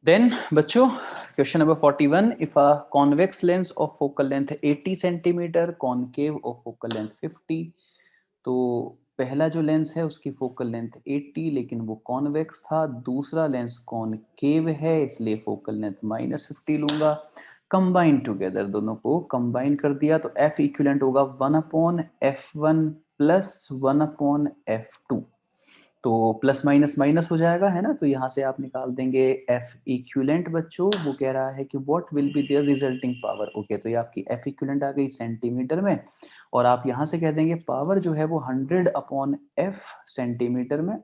Then बच्चों question number 41, if a convex lens of focal length 80 centimetre, concave of focal length 50। तो पहला जो lens है उसकी फोकल लेंथ 80 लेकिन वो कॉन्वेक्स था, दूसरा लेंस कॉनकेव है इसलिए फोकल लेंथ -50 लूंगा। कंबाइन टुगेदर, दोनों को कंबाइन कर दिया तो एफ इक्विवेलेंट होगा 1/f1 प्लस 1/f2। तो प्लस माइनस माइनस हो जाएगा, है ना। तो यहाँ से आप निकाल देंगे एफ इक्विवेलेंट। बच्चों वो कह रहा है कि what will be their resulting power. Okay, तो ये आपकी एफ इक्विवेलेंट आ गई सेंटीमीटर में, और आप यहाँ से कह देंगे पावर जो है वो 100/f सेंटीमीटर में।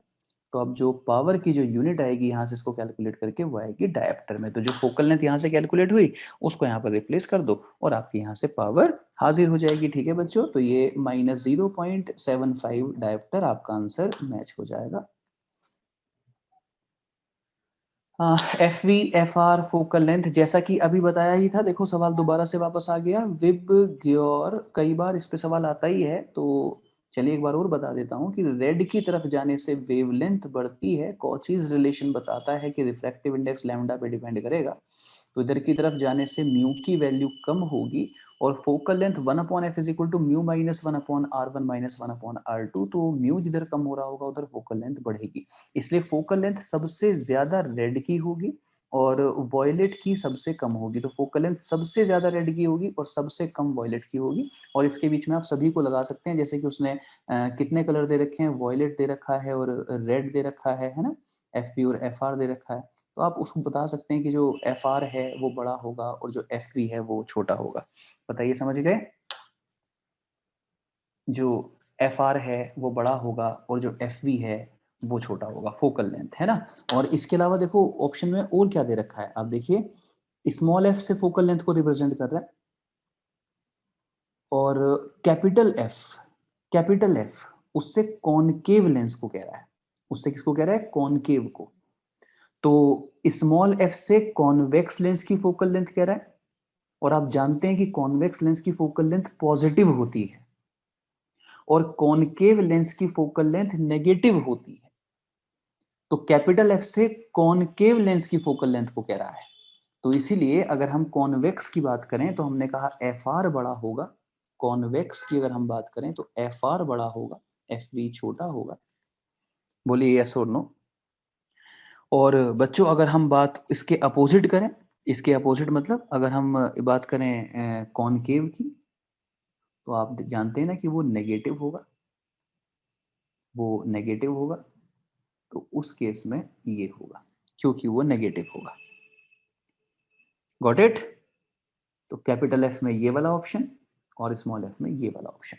तो अब जो पावर की जो यूनिट आएगी यहाँ से इसको कैलकुलेट करके वो आएगी डायप्टर में। तो जो फोकल लेंथ यहाँ से कैलकुलेट हुई उसको यहाँ पर रिप्लेस कर दो और आपकी यहाँ से पावर हाजिर हो जाएगी। ठीक है बच्चों, तो ये -0.75 डायप्टर आपका आंसर मैच हो जाएगा। F V F R focal length जैसा कि अभी बताया ही था। देखो सवाल दोबारा से वापस आ गया, विब ग्योर, कई बार इस पे सवाल आता ही है। तो चलिए एक बार और बता देता हूँ कि रेड की तरफ जाने से वेवलेंथ बढ़ती है। कॉचीज रिलेशन बताता है कि रिफ्रैक्टिव इंडेक्स लैम्डा पे डिपेंड करेगा। तो इधर की तरफ जाने से म्यू की वैल्यू कम होगी, और focal length 1/f is equal to mu minus 1/r1 minus 1/r2। तो म्यू जिधर कम हो रहा होगा उधर फोकल लेंथ बढ़ेगी, इसलिए फोकल लेंथ सबसे ज्यादा रेड की होगी और वॉयलेट की सबसे कम होगी। तो फोकल लेंथ सबसे ज्यादा रेड की होगी और सबसे कम वॉयलेट की होगी। और इसके बीच में आप सभी को लगा सकते हैं, जैसे कि उसने कितने कलर दे रखे हैं, वॉयलेट दे रखा है और रेड दे रखा है ना, एफ पी और एफ आर दे रखा है। तो आप उसको बता सकते हैं कि जो एफ आर है वो बड़ा होगा और जो एफ वी है वो छोटा होगा। बताइए, समझ गए? जो एफ आर है वो बड़ा होगा और जो एफ वी है वो छोटा होगा, फोकल लेंथ, है ना। और इसके अलावा देखो ऑप्शन में और क्या दे रखा है, आप देखिए, स्मॉल एफ से फोकल लेंथ को रिप्रेजेंट कर रहा है, और कैपिटल एफ उससे कॉनकेव लेंस को कह रहा है। उससे किसको कह रहा है? कॉनकेव को। तो स्मॉल एफ से कॉन्वेक्स लेंस की फोकल लेंथ कह रहा है, और आप जानते हैं कि कॉन्वेक्स लेंस की फोकल लेंथ पॉजिटिव होती है और कॉनकेव लेंस की फोकल लेंथ नेगेटिव होती है। तो कैपिटल एफ से कॉनकेव लेंस की फोकल लेंथ को कह रहा है। तो इसीलिए अगर हम कॉन्वेक्स की बात करें तो हमने कहा एफ आर बड़ा होगा। कॉन्वेक्स की अगर हम बात करें तो एफ आर बड़ा होगा, एफ वी छोटा होगा। बोलिए यस और नो। और बच्चों अगर हम बात इसके अपोजिट करें, इसके अपोजिट मतलब अगर हम बात करें कॉनकेव की, तो आप जानते हैं ना कि वो नेगेटिव होगा, वो नेगेटिव होगा। तो उस केस में ये होगा क्योंकि वो नेगेटिव होगा। Got it? तो कैपिटल एफ में ये वाला ऑप्शन और स्मॉल एफ में ये वाला ऑप्शन,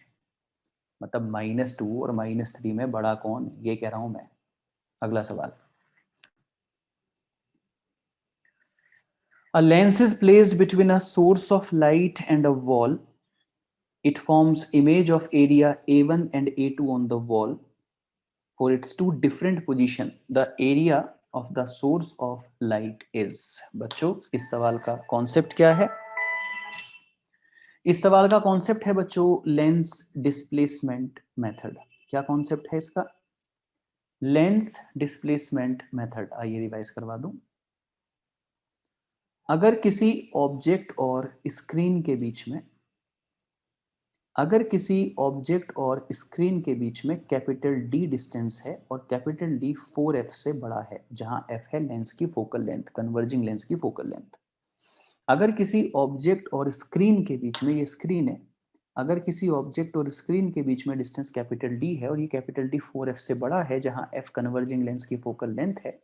मतलब -2 और -3 में बड़ा कौन, ये कह रहा हूं मैं। अगला सवाल, a lens is placed between a source of light and a wall. It forms image of area A1 and A2 on the wall. For its two different position, the area of the source of light is। बच्चों इस सवाल का concept क्या है? इस सवाल का concept है बच्चों लेंस डिस्प्लेसमेंट मेथड। क्या कॉन्सेप्ट है इसका? Lens displacement method. आइए रिवाइज करवा दूं। अगर किसी ऑब्जेक्ट और स्क्रीन के बीच में, अगर किसी ऑब्जेक्ट और स्क्रीन के बीच में कैपिटल डी डिस्टेंस है और कैपिटल डी 4f से बड़ा है, जहां f है लेंस की फोकल लेंथ, कन्वर्जिंग लेंस की फोकल लेंथ। अगर किसी ऑब्जेक्ट और स्क्रीन के बीच में, ये स्क्रीन है, अगर किसी ऑब्जेक्ट और स्क्रीन के बीच में डिस्टेंस कैपिटल डी है और ये कैपिटल डी 4f से बड़ा है, जहां f कन्वर्जिंग लेंस की फोकल लेंथ है,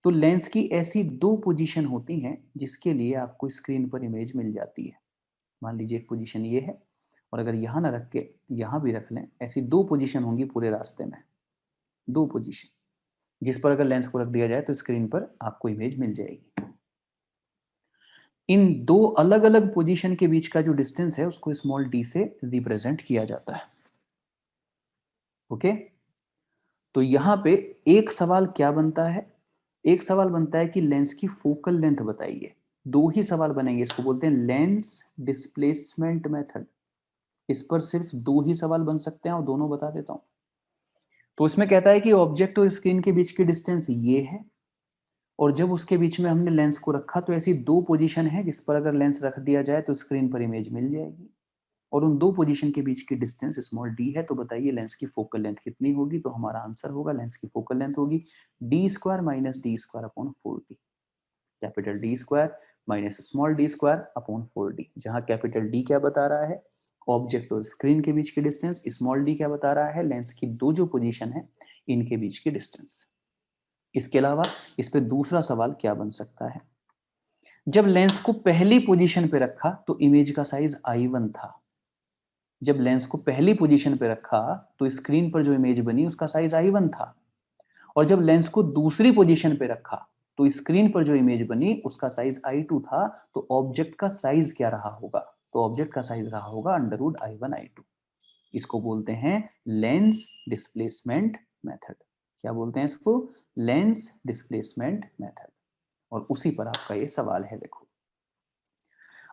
तो लेंस की ऐसी दो पोजीशन होती हैं जिसके लिए आपको स्क्रीन पर इमेज मिल जाती है। मान लीजिए एक पोजीशन ये है, और अगर यहाँ ना रख के यहाँ भी रख लें, ऐसी दो पोजीशन होंगी पूरे रास्ते में, दो पोजीशन जिस पर अगर लेंस को रख दिया जाए तो स्क्रीन पर आपको इमेज मिल जाएगी। इन दो अलग अलग पोजीशन के बीच का जो डिस्टेंस है उसको स्मॉल डी से रिप्रेजेंट किया जाता है। ओके, तो यहाँ पे एक सवाल क्या बनता है? एक सवाल बनता है कि लेंस की फोकल लेंथ बताइए। दो ही सवाल बनेंगे, इसको बोलते हैं लेंस डिस्प्लेसमेंट मेथड। इस पर सिर्फ दो ही सवाल बन सकते हैं और दोनों बता देता हूं। तो इसमें कहता है कि ऑब्जेक्ट और स्क्रीन के बीच की डिस्टेंस ये है, और जब उसके बीच में हमने लेंस को रखा तो ऐसी दो पोजीशन है जिस पर अगर लेंस रख दिया जाए तो स्क्रीन पर इमेज मिल जाएगी, और उन दो पोजीशन के बीच की डिस्टेंस स्मॉल डी है। तो बताइए लेंस की फोकल लेंथ कितनी होगी? तो हमारा आंसर होगा लेंस की फोकल लेंथ होगी D square minus D square upon 4d। Capital D square minus small D square upon 4d, जहां कैपिटल डी क्या बता रहा है? ऑब्जेक्ट और स्क्रीन के बीच की डिस्टेंस। स्मॉल डी क्या बता रहा है? लेंस की दो जो पोजीशन है इनके बीच की डिस्टेंस। इसके अलावा इस पे दूसरा सवाल क्या बन सकता है? जब लेंस को पहली पोजीशन पे रखा तो इमेज का साइज I1 था। जब लेंस को पहली पोजीशन पे रखा तो स्क्रीन पर जो इमेज बनी उसका साइज I1 था, और जब लेंस को दूसरी पोजीशन पे रखा तो स्क्रीन पर जो इमेज बनी उसका साइज I2 था। तो ऑब्जेक्ट का साइज क्या रहा होगा? तो ऑब्जेक्ट का साइज रहा होगा अंडररूट I1 I2। इसको बोलते हैं लेंस डिस्प्लेसमेंट मेथड। क्या बोलते हैं इसको? Lens displacement method. और उसी पर आपका ये सवाल है, देखो।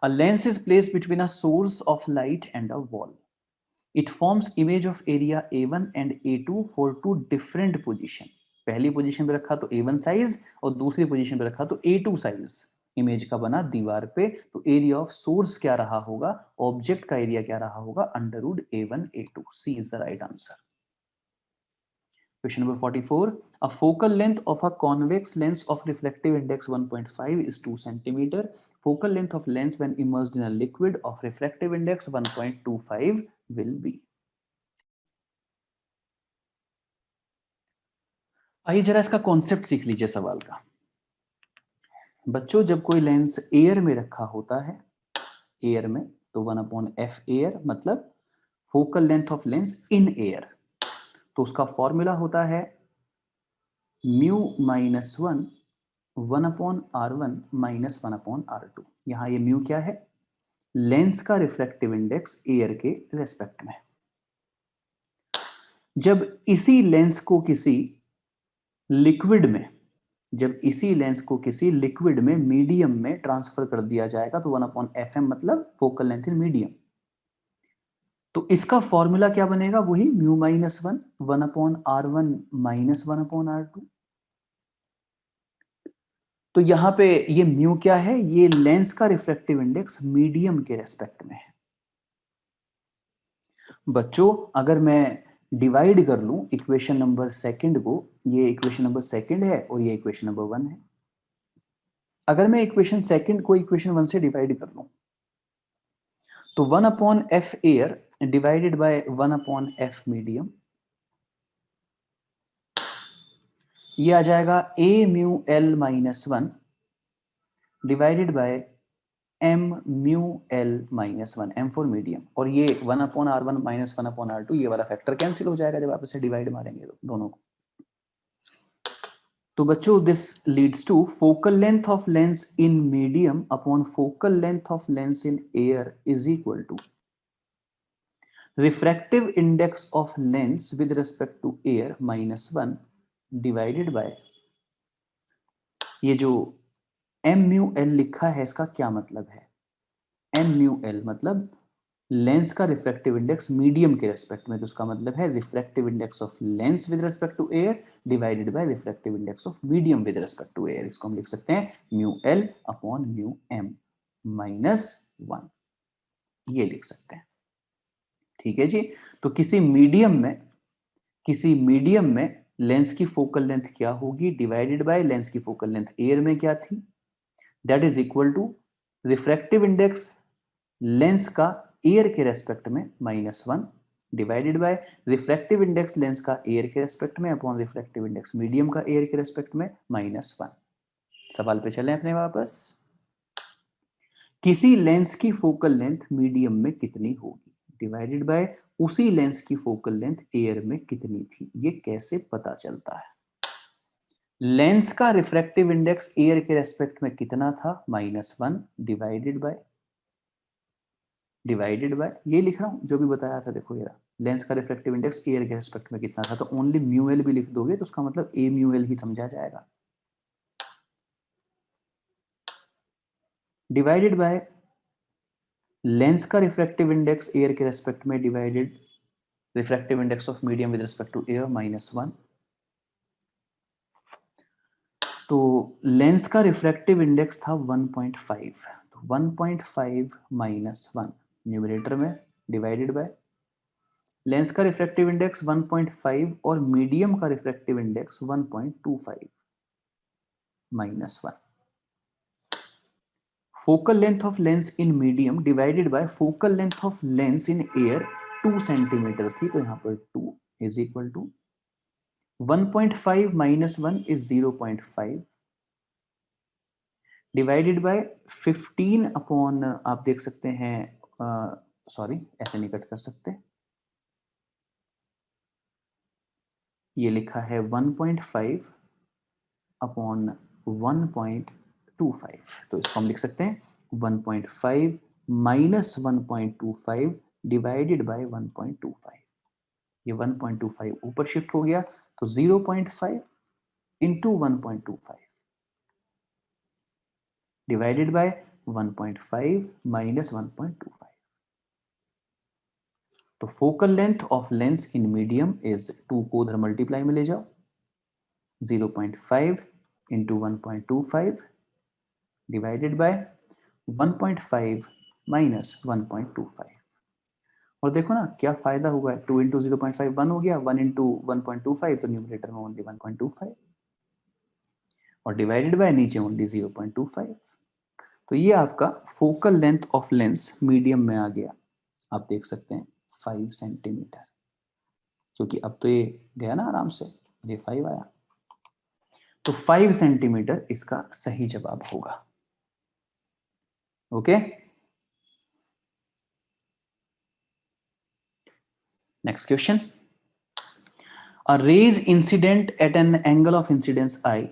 A lens is placed between a source of light and a wall. It forms image of area A1 and A2 for two different position. पहली पोजीशन पे रखा तो A1 साइज और दूसरी पोजीशन पे रखा तो A2 साइज इमेज का बना दीवार पे। तो एरिया ऑफ सोर्स क्या रहा होगा? ऑब्जेक्ट का एरिया क्या रहा होगा? Under root A1 A2। C is the right answer. Question number 44. A focal length of a convex lens of refractive index 1.5 is 2 centimeter. Focal length of lens when immersed in a liquid of refractive index 1.25 will be. आइए जरा इसका concept सीख लीजिए सवाल का। बच्चों, जब कोई लेंस एयर में रखा होता है, एयर में, तो 1/f एयर मतलब focal length of lens in air. तो उसका फॉर्मूला होता है mu minus 1/r1 minus 1/r2। यहां ये म्यू क्या है? लेंस का रिफ्रैक्टिव इंडेक्स एयर के रेस्पेक्ट में। जब इसी लेंस को किसी लिक्विड में जब इसी लेंस को किसी लिक्विड में मीडियम में ट्रांसफर कर दिया जाएगा तो 1/fm मतलब फोकल लेंथ इन मीडियम। तो इसका फॉर्मूला क्या बनेगा? वही mu minus 1/r1 minus 1/r2। तो यहां पे ये म्यू क्या है? ये लेंस का रिफ्रैक्टिव इंडेक्स मीडियम के रेस्पेक्ट में है। बच्चों, अगर मैं डिवाइड कर लूं इक्वेशन नंबर सेकंड को, ये इक्वेशन नंबर सेकंड है और ये इक्वेशन नंबर 1 है। अगर मैं इक्वेशन सेकंड को इक्वेशन 1 से डिवाइड कर लूं तो 1/f air divided bye 1/f medium, ये आ जाएगा a mu l minus 1 divided bye m mu l minus 1, m for medium. और ये 1/r1 माइनस 1/r2, ये वाला फैक्टर कैंसिल हो जाएगा जब आप इसे डिवाइड मारेंगे तो दोनों को। तो बच्चों, this leads to focal length of lens in medium upon focal length of lens in air is equal to refractive index of lens with respect to air minus 1 divided by, ये जो M mu L लिखा है इसका क्या मतलब है? M mu L मतलब lens का रिफ्रैक्टिव इंडेक्स मीडियम के रेस्पेक्ट में, तो उसका मतलब है refractive index of lens with respect to air divided by refractive index of medium with respect to air. इसको हम लिख सकते हैं mu L upon mu M minus 1, ये लिख सकते हैं। ठीक है जी। तो किसी मीडियम में लेंस की फोकल लेंथ क्या होगी? डिवाइडेड बाय लेंस की फोकल लेंथ एयर में क्या थी, that is equal to refractive index lens का एयर के रेस्पेक्ट में -1 divided by refractive index lens का एयर के रेस्पेक्ट में अपॉन रिफ्रैक्टिव इंडेक्स मीडियम का एयर के रेस्पेक्ट में -1। सवाल पे चलें अपने वापस। किसी लेंस की फोकल लेंथ मीडियम में कितनी होगी डिवाइडेड बाय उसी लेंस की फोकल लेंथ एयर में कितनी थी, ये कैसे पता चलता है? लेंस का रिफ्रैक्टिव इंडेक्स एयर के रेस्पेक्ट में कितना था? -1 डिवाइडेड बाय ये लिख रहा हूं जो भी बताया था। देखो ये लेंस का रिफ्रैक्टिव इंडेक्स एयर के रेस्पेक्ट में कितना था, तो ओनली म्यू एल भी लिख दोगे तो उसका मतलब ए म्यू एल ही समझा जाएगा। डिवाइडेड बाय लेंस का रिफ्रैक्टिव इंडेक्स एयर के रेस्पेक्ट में divided refractive index of medium with respect to air -1। तो लेंस का रिफ्रैक्टिव इंडेक्स था 1.5, तो 1.5 माइनस 1 न्यूमरेटर में डिवाइडेड बाय लेंस का रिफ्रैक्टिव इंडेक्स 1.5 और मीडियम का refractive index 1.25 minus 1। Focal length of lens in medium divided by focal length of lens in air 2 centimetre थी, तो यहां पर 2 is equal to 1.5 minus 1 is 0.5 divided by 15 upon, आप देख सकते हैं, सॉरी ऐसे नहीं कट कर सकते, ये लिखा है 1.5 अपॉन 1.25, तो इसको हम लिख सकते हैं 1.5 माइनस 1.25 डिवाइडेड बाय 1.25। ये 1.25 ऊपर शिफ्ट हो गया, तो 0.5 इंटू 1.25 डिवाइडेड बाय 1.5 माइनस 1.25। तो focal length of lens in medium is 2 को उधर मल्टीप्लाई में ले जाओ, 0.5 इंटू 1.25 डिवाइडेड बाय 1.5 माइनस 1.25। और देखो ना क्या फायदा हुआ है, 2 इंटू 0.5 1 हो गया, 1 इंटू 1.25 तो न्यूमरेटर में ओनली 1.25 और डिवाइडेड बाय नीचे ओनली 0.25। तो ये आपका focal length of lens medium में आ गया, आप देख सकते हैं 5 सेंटीमीटर, क्योंकि अब तो ये गया ना आराम से, ये 5 आया, तो 5 सेंटीमीटर इसका सही जवाब होगा। Okay, next question. A rays incident at an angle of incidence I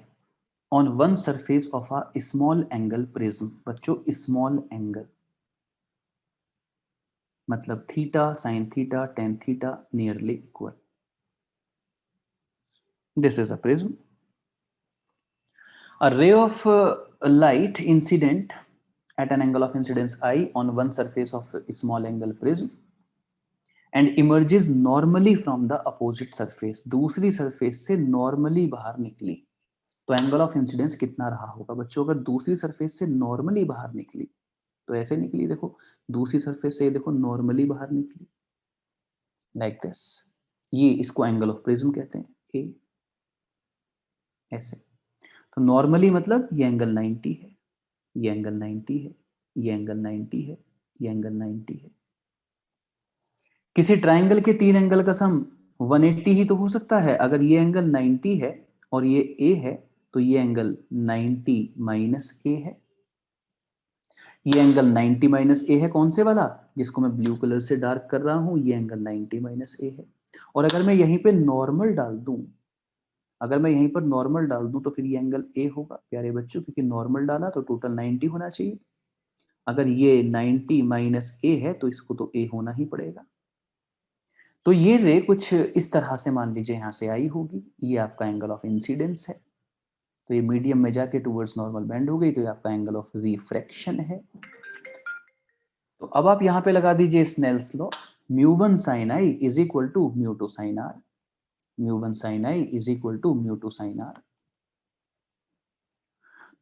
on one surface of a small angle prism। बच्चों स्मॉल एंगल मतलब theta sine theta tan theta nearly equal, this is a prism. A ray of light incident at an angle of incidence I on one surface of a small angle prism and emerges normally from the opposite surface। दूसरी surface से normally बाहर निकली, तो angle of incidence कितना रहा होगा बच्चों? अगर दूसरी सरफेस से नॉर्मली बाहर निकली तो ऐसे निकली, देखो दूसरी सरफेस से देखो नॉर्मली बाहर निकली लाइक दिस, ये इसको एंगल ऑफ प्रिज्म कहते हैं, ए ऐसे। तो नॉर्मली मतलब ये एंगल 90 है, ये एंगल 90 है, ये एंगल 90 है, ये एंगल 90 है। किसी ट्राइंगल के तीन एंगल का सम 180 ही तो हो सकता है। अगर ये एंगल 90 है और ये ए है तो ये एंगल 90 माइनस ए है। ये एंगल 90 माइनस ए है, कौन से वाला, जिसको मैं ब्लू कलर से डार्क कर रहा हूं, ये एंगल 90 माइनस ए है। और अगर मैं यहीं पे नॉर्मल डाल दूं, अगर मैं यहीं पर नॉर्मल डाल दूं तो फिर ये एंगल ए होगा प्यारे बच्चों, क्योंकि नॉर्मल डाला तो टोटल 90 होना चाहिए। अगर ये 90 माइनस ए है तो इसको तो ए होना ही पड़ेगा। तो ये रे कुछ इस तरह से मान लीजिए यहां से आई होगी, ये आपका एंगल ऑफ इंसिडेंस है, तो ये मीडियम में जाके टूवर्ड्स नॉर्मल बेंड हो गई, तो ये आपका एंगल ऑफ रिफ्रैक्शन है। तो अब आप यहां पे लगा दीजिए Snell's law, mu one sine I is equal to mu two sine R, mu one sine I is equal to mu two sine R.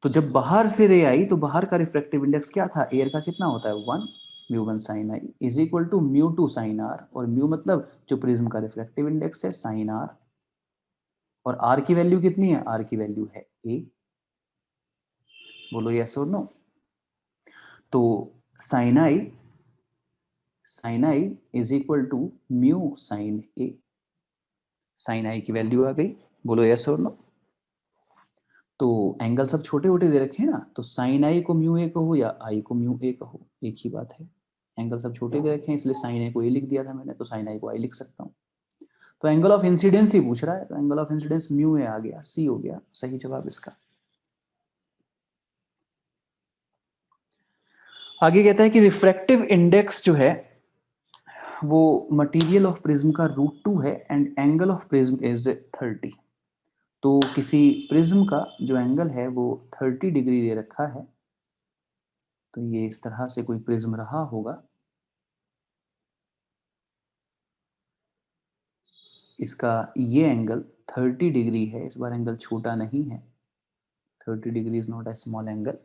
तो जब बाहर से रे आई तो बाहर का रिफ्रैक्टिव इंडेक्स क्या था, एयर का कितना होता है 1, mu one sine I is equal to mu two sine R, और म्यू मतलब जो प्रिज्म का रिफ्रैक्टिव इंडेक्स है साइन आर, और आर की वैल्यू कितनी है, आर की वैल्यू है ए। बोलो यस और नो। तो sine i, sine I is equal to mu sine A, sine i की वैल्यू आ गई, बोलो यस और नो। तो एंगल सब छोटे छोटे दे रखे हैं ना, तो साइन आई को म्यू ए कहो या आई को म्यू ए कहो एक ही बात है। एंगल सब छोटे दे रखे हैं इसलिए साइन ए को ए लिख दिया था मैंने, तो साइन आई को आई लिख सकता हूँ। तो एंगल ऑफ इंसिडेंस ही पूछ रहा है, तो angle of incidence mu A आ गया, सी हो गया सही जवाब इसका। आगे कहता है कि रिफ्रैक्टिव इंडेक्स जो है वो मटेरियल ऑफ प्रिज्म का √2 है and angle of prism is 30। तो किसी प्रिज्म का जो एंगल है वो 30 डिग्री दे रखा है, तो ये इस तरह से कोई प्रिज्म रहा होगा, इसका ये एंगल 30 डिग्री है, इस बार एंगल छोटा नहीं है, 30 degree is not a small angle.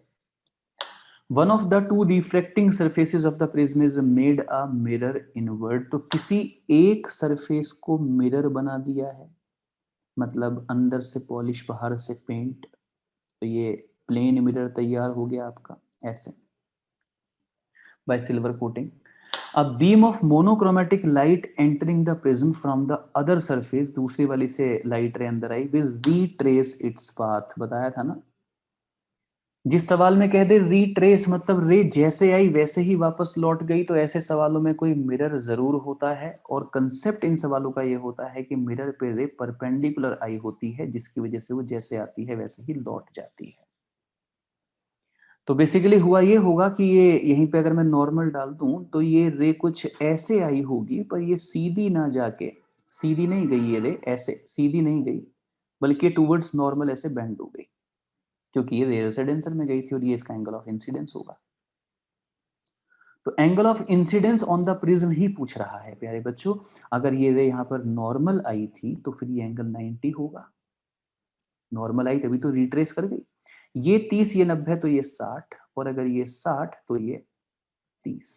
One of the two refracting surfaces of the prism is made a mirror inward. तो किसी एक सरफेस को मिरर बना दिया है, मतलब अंदर से पॉलिश बाहर से पेंट, तो ये प्लेन मिरर तैयार हो गया आपका ऐसे bye silver coating. A beam of monochromatic light entering the prism from the other surface, दूसरी वाली से लाइट रे अंदर आई, विल रीट्रेस इट्स पाथ. बताया था ना, जिस सवाल में कह दे रीट्रेस मतलब रे जैसे आई वैसे ही वापस लौट गई, तो ऐसे सवालों में कोई मिरर जरूर होता है. और कंसेप्ट इन सवालों का ये होता है कि मिरर पे रे परपेंडिकुलर आई होती है, जिसकी वजह से वो जैसे आती है वैसे ही लौट जाती है. तो बेसिकली हुआ ये होगा कि ये यहीं पे अगर मैं नॉर्मल डाल दूं तो ये रे कुछ ऐसे आई होगी, पर ये सीधी ना जाके, सीधी नहीं गई ये रे, ऐसे सीधी नहीं गई, बल्कि टूवर्ड्स नॉर्मल ऐसे बेंड हो गई, क्योंकि ये रेयर से डेंसर में गई थी और ये इसका एंगल ऑफ इंसिडेंस होगा. तो angle of incidence on the prism ही पूछ रहा है प्यारे बच्चों. अगर ये रे यहाँ पर नॉर्मल आई थी तो फिर ये एंगल 90 होगा. नॉर्मल आई तभी तो रिट्रेस कर गई. ये 30, ये 90, तो ये 60, और अगर ये 60 तो ये 30.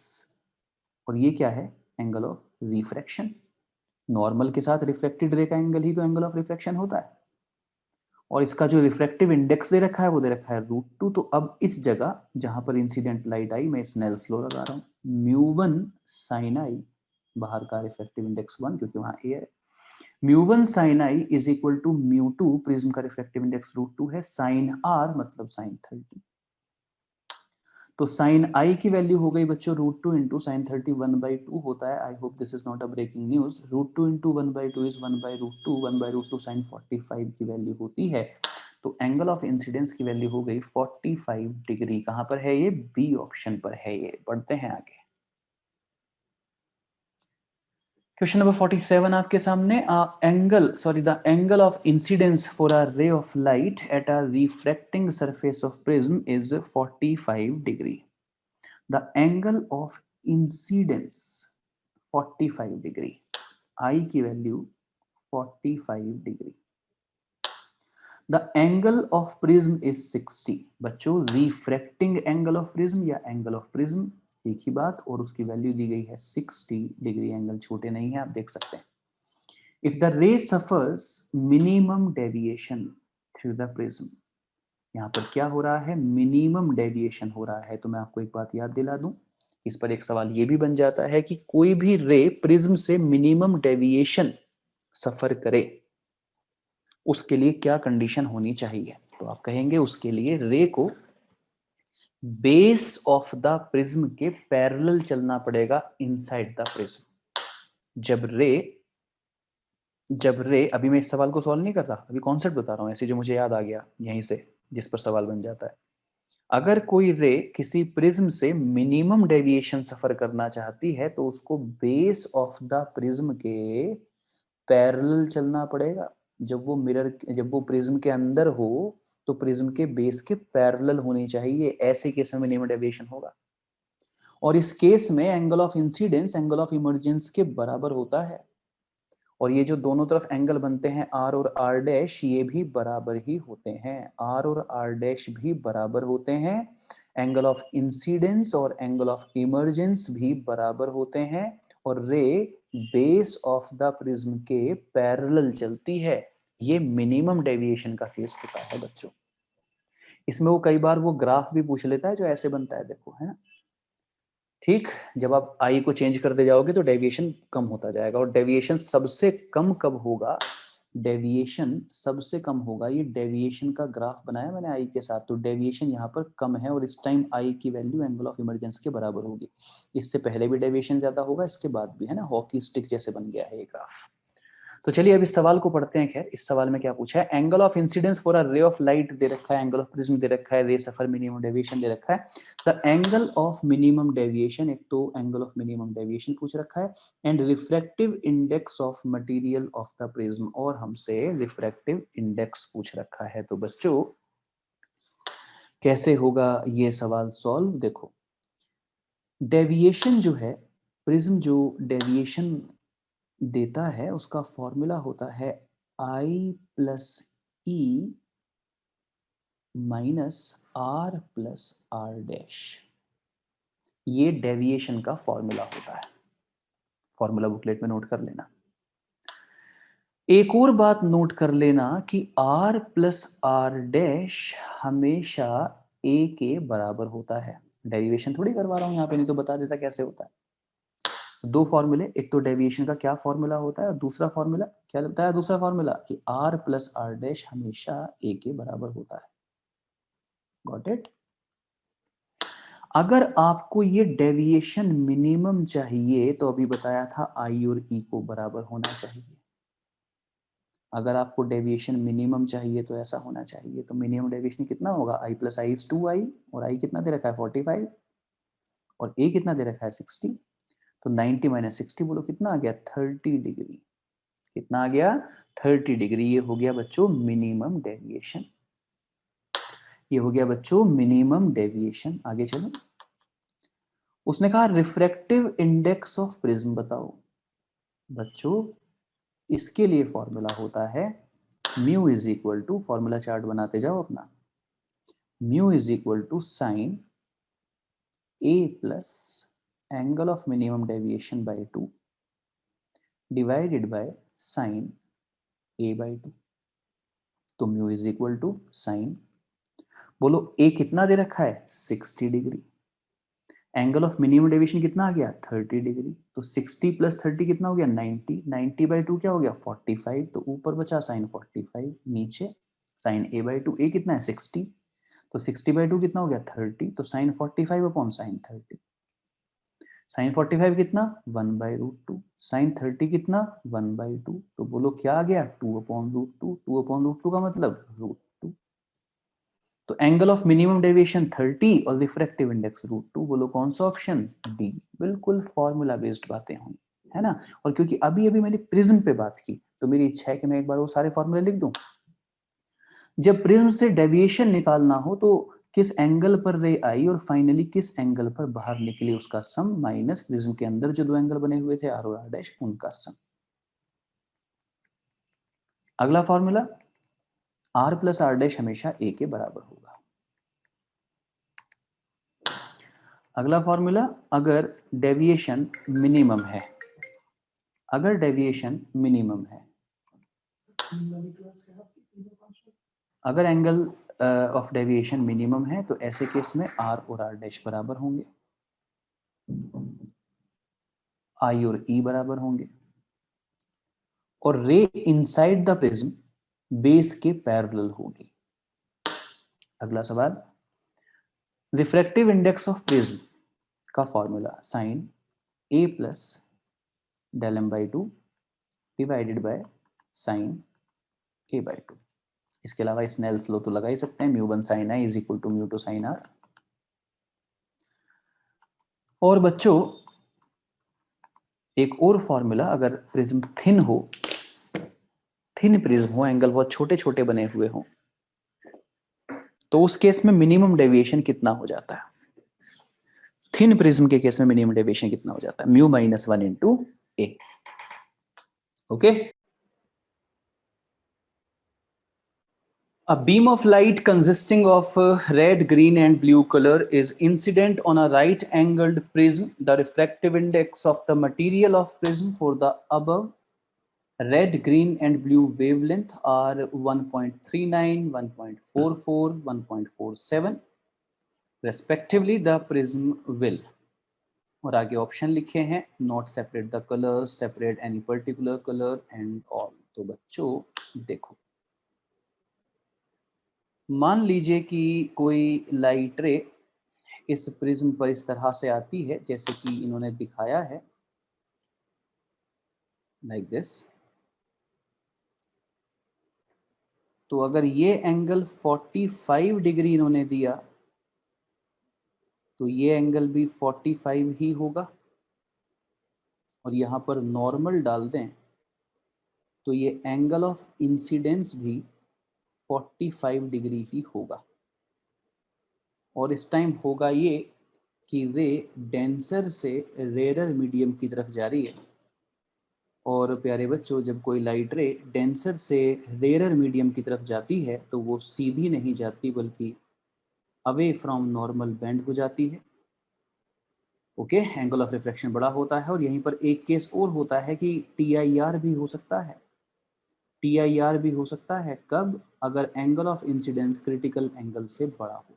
और ये क्या है? Angle of refraction. नॉर्मल के साथ रिफ्लेक्टेड रे का एंगल ही तो एंगल ऑफ रिफ्रैक्शन होता है. और इसका जो रिफ्रैक्टिव इंडेक्स दे रखा है वो दे रखा है √2. तो अब इस जगह जहां पर इंसिडेंट लाइट आई, मैं स्नेल्स लॉ लगा रहा हूँ, म्यू 1 साइन आई, बाहर का रिफ्रैक्टिव इंडेक्स 1 क्योंकि वहां ए है, mu 1 sine I is equal to mu 2, prism का रिफ्रैक्टिव इंडेक्स √2 है, साइन आर मतलब साइन 30. तो साइन आई की वैल्यू हो गई बच्चों √2 इंटू साइन 30, 1/2 होता है. I hope this is not a breaking news. √2 into 1/2 is 1/√2, 1/√2 sine 45 की वैल्यू होती है. तो एंगल ऑफ इंसिडेंस की वैल्यू हो गई 45 डिग्री. कहां पर है ये? बी ऑप्शन पर है ये. बढ़ते हैं आगे. क्वेश्चन नंबर 47 आपके सामने. The angle of incidence for a ray of light at a refracting surface of prism is 45 degree. The angle of incidence 45 degree, i की value 45 degree. The angle of prism is 60. बच्चों refracting angle of prism या angle of prism एक ही बात, और उसकी value दी गई है 60 डिग्री. एंगल छोटे नहीं है, आप देख सकते हैं. इफ द रे suffers minimum deviation through the prism, यहाँ पर क्या हो रहा है? मिनिमम डेविएशन हो रहा है. तो मैं आपको एक बात याद दिला दूं, इस पर एक सवाल ये भी बन जाता है कि कोई भी रे प्रिज्म से मिनिमम डेविएशन सफर करे, उसके लिए क्या कंडीशन होनी चाहिए? तो आप कहेंगे उसके लिए रे को बेस ऑफ द प्रिज्म के पैरेलल चलना पड़ेगा इनसाइड द प्रिज्म. जब रे अभी मैं इस सवाल को सॉल्व नहीं कर रहा, अभी कॉन्सेप्ट बता रहा हूं ऐसे जो मुझे याद आ गया यहीं से, जिस पर सवाल बन जाता है. अगर कोई रे किसी प्रिज्म से मिनिमम डेविएशन सफर करना चाहती है तो उसको बेस ऑफ द प्रिज्म के पैरेलल चलना पड़ेगा. जब वो प्रिज्म के अंदर हो तो प्रिज्म के बेस के पैरेलल होनी चाहिए. ऐसे केस में मिनिमम डेविएशन होगा. और इस केस में angle of incidence angle of emergence के बराबर होता है. और ये जो दोनों तरफ एंगल बनते हैं आर और आर डैश, ये भी बराबर ही होते हैं. आर और आर डैश भी बराबर होते हैं. एंगल ऑफ इंसिडेंस और एंगल ऑफ इमर्जेंस भी बराबर होते हैं. और रे बेस ऑफ द प्रिज्म के पैरेलल चलती है. ये मिनिमम डेविएशन का केस होता है बच्चों. इसमें वो कई बार वो ग्राफ भी पूछ लेता है जो ऐसे बनता है, देखो, है ना. ठीक. जब आप आई को चेंज करते जाओगे तो डेविएशन कम होता जाएगा. और डेविएशन सबसे कम कब होगा? डेविएशन सबसे कम होगा, ये डेविएशन का ग्राफ बनाया मैंने आई के साथ, तो डेविएशन यहाँ पर कम है और इस टाइम आई की वैल्यू एंगल ऑफ इमरजेंस के बराबर होगी. इससे पहले भी डेविएशन ज्यादा होगा, इसके बाद भी, है ना. हॉकी स्टिक जैसे बन गया है ये ग्राफ. तो चलिए अब इस सवाल को पढ़ते हैं. खैर, इस सवाल में क्या पूछा है? Angle of incidence for a ray of light दे रखा है, एंगल ऑफ प्रिज्म दे रखा है, रे सफर मिनिमम डेविएशन दे रखा है. The angle of minimum deviation, एक तो एंगल ऑफ मिनिमम डेविएशन पूछ रखा है, and refractive index of material of the prism, और हमसे रिफ्रैक्टिव इंडेक्स पूछ रखा है. तो बच्चों कैसे होगा ये सवाल सॉल्व? देखो, डेविएशन जो है, प्रिज्म जो डेविएशन देता है उसका फॉर्मूला होता है I plus E minus are plus are dash, ये डेविएशन का फॉर्मूला होता है। फॉर्मूला बुकलेट में नोट कर लेना। एक और बात नोट कर लेना कि r प्लस आर डैश हमेशा a के बराबर होता है। डेरिवेशन थोड़ी करवा रहा हूं यहाँ पे, नहीं तो बता देता कैसे होता है। दो फॉर्मूले, एक तो डेविएशन का क्या फॉर्मूला होता है और दूसरा फॉर्मूला क्या बताया, दूसरा फॉर्मूला कि r प्लस आर डैश हमेशा a के बराबर होता है। Got it. अगर आपको ये डेविएशन मिनिमम चाहिए तो अभी बताया था i और e को बराबर होना चाहिए। अगर आपको डेविएशन मिनिमम चाहिए तो ऐसा होना चाहिए, तो मिनिमम डेविएशन कितना होगा, i plus I is 2i, और i कितना दे रखा है 45, और a कितना दे रखा है 60, तो 90 माइनस 60 बोलो कितना आ गया 30 डिग्री। कितना आ गया 30 डिग्री। ये हो गया बच्चों मिनिमम डेविएशन। ये हो गया बच्चों मिनिमम डेविएशन। आगे चलो। उसने कहा रिफ्रैक्टिव इंडेक्स ऑफ प्रिज्म बताओ। बच्चों इसके लिए फॉर्मूला होता है mu is equal to, formula chart बनाते जाओ अपना, mu is equal to sine a plus angle of minimum deviation by 2 divided by sine a by 2। तो mu is equal to sine, बोलो a कितना दे रखा है 60 degree, angle of minimum deviation कितना आ गया 30 डिग्री, तो 60 प्लस 30 कितना हो गया 90, 90 बाई 2 क्या हो गया 45, तो ऊपर बचा साइन 45, नीचे साइन a बाई 2, a कितना है 60, तो 60 बाई 2 कितना हो गया 30, तो साइन 45 अपॉन साइन 30, साइन 45 कितना 1 बाई रूट टू, साइन 30 कितना 1 बाई 2, तो बोलो क्या आ गया 2 upon root two, 2 upon root two का मतलब रूट टू। तो एंगल ऑफ मिनिमम डेविएशन 30 और रिफ्रैक्टिव इंडेक्स रूट टू, बोलो कौन सा ऑप्शन डी। बिल्कुल फॉर्मूला बेस्ड बातें होंगी, है ना। और क्योंकि अभी अभी मैंने प्रिज्म पे बात की तो मेरी इच्छा है कि मैं एक बार वो सारे फॉर्मूले लिख दूं। जब प्रिज्म से डेविएशन निकालना हो तो किस एंगल पर रे आई और फाइनली किस एंगल पर बाहर निकली उसका सम माइनस प्रिज्म के अंदर जो दो एंगल बने हुए थे आर और आर डैश उनका सम। अगला formula R plus are dash हमेशा ए के बराबर होगा। अगला फॉर्मूला अगर डेविएशन मिनिमम है, अगर डेविएशन मिनिमम है, अगर एंगल ऑफ डेविएशन मिनिमम है तो ऐसे केस में आर और आर डैश बराबर होंगे, आई और ई बराबर होंगे, और ray inside the prism base के पैरेलल होगी। अगला सवाल, रिफ्रैक्टिव इंडेक्स ऑफ प्रिज्म का formula sine A plus del M by 2 divided by sine A by 2। इसके अलावा स्नेल्स लॉ तो लगा ही सकते हैं, mu one sine I is equal to mu two sine R. और बच्चों एक और फॉर्मूला, अगर प्रिज्म थिन हो, थिन प्रिज्म हो, एंगल बहुत छोटे छोटे बने हुए हो, तो उस केस में मिनिमम डेविएशन कितना हो जाता है। थिन प्रिज्म के केस में मिनिमम डेविएशन कितना हो जाता है, mu minus 1 into A. Okay. A beam of light consisting of red, green, and blue color is incident on a right-angled prism. The refractive index of the material of prism for the above red, green, and blue wavelength are 1.39, 1.44, 1.47 respectively. The prism will, और आगे option लिखे हैं, not separate the colour, separate any particular colour and all. तो बच्चों देखो, मान लीजिए कि कोई लाइट रे इस प्रिज्म पर इस तरह से आती है जैसे कि इन्होंने दिखाया है, लाइक दिस। तो अगर ये एंगल 45 डिग्री इन्होंने दिया तो ये एंगल भी 45 ही होगा, और यहाँ पर नॉर्मल डाल दें तो ये एंगल ऑफ इंसिडेंस भी 45 डिग्री ही होगा। और इस टाइम होगा ये कि रे डेंसर से रेरर मीडियम की तरफ जा रही है, और प्यारे बच्चों, जब कोई लाइट रे डेंसर से रेयर मीडियम की तरफ जाती है तो वो सीधी नहीं जाती बल्कि अवे फ्रॉम नॉर्मल बेंड हो जाती है। ओके, एंगल ऑफ रिफ्लेक्शन बड़ा होता है। और यहीं पर एक केस और होता है कि TIR भी हो सकता है। TIR भी हो सकता है कब? अगर angle of incidence critical angle से बड़ा हो।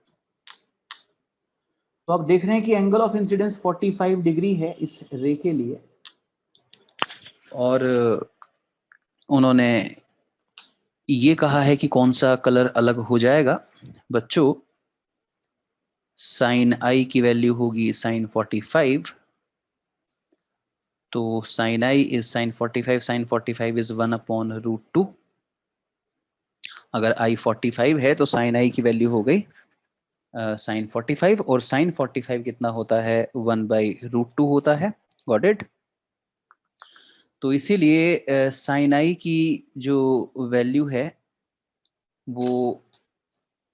तो आप देख रहे हैं कि एंगल ऑफ इंसिडेंस 45 डिग्री है इस रे के लिए, और उन्होंने ये कहा है कि कौन सा कलर अलग हो जाएगा। बच्चों, साइन आई की वैल्यू होगी साइन 45, तो sine I is sine 45, sine 45 is 1/√2। अगर आई 45 है तो साइन आई की वैल्यू हो गई साइन 45, और साइन 45 कितना होता है? 1/√2 होता है। Got it? तो इसीलिए साइन आई की जो वैल्यू है वो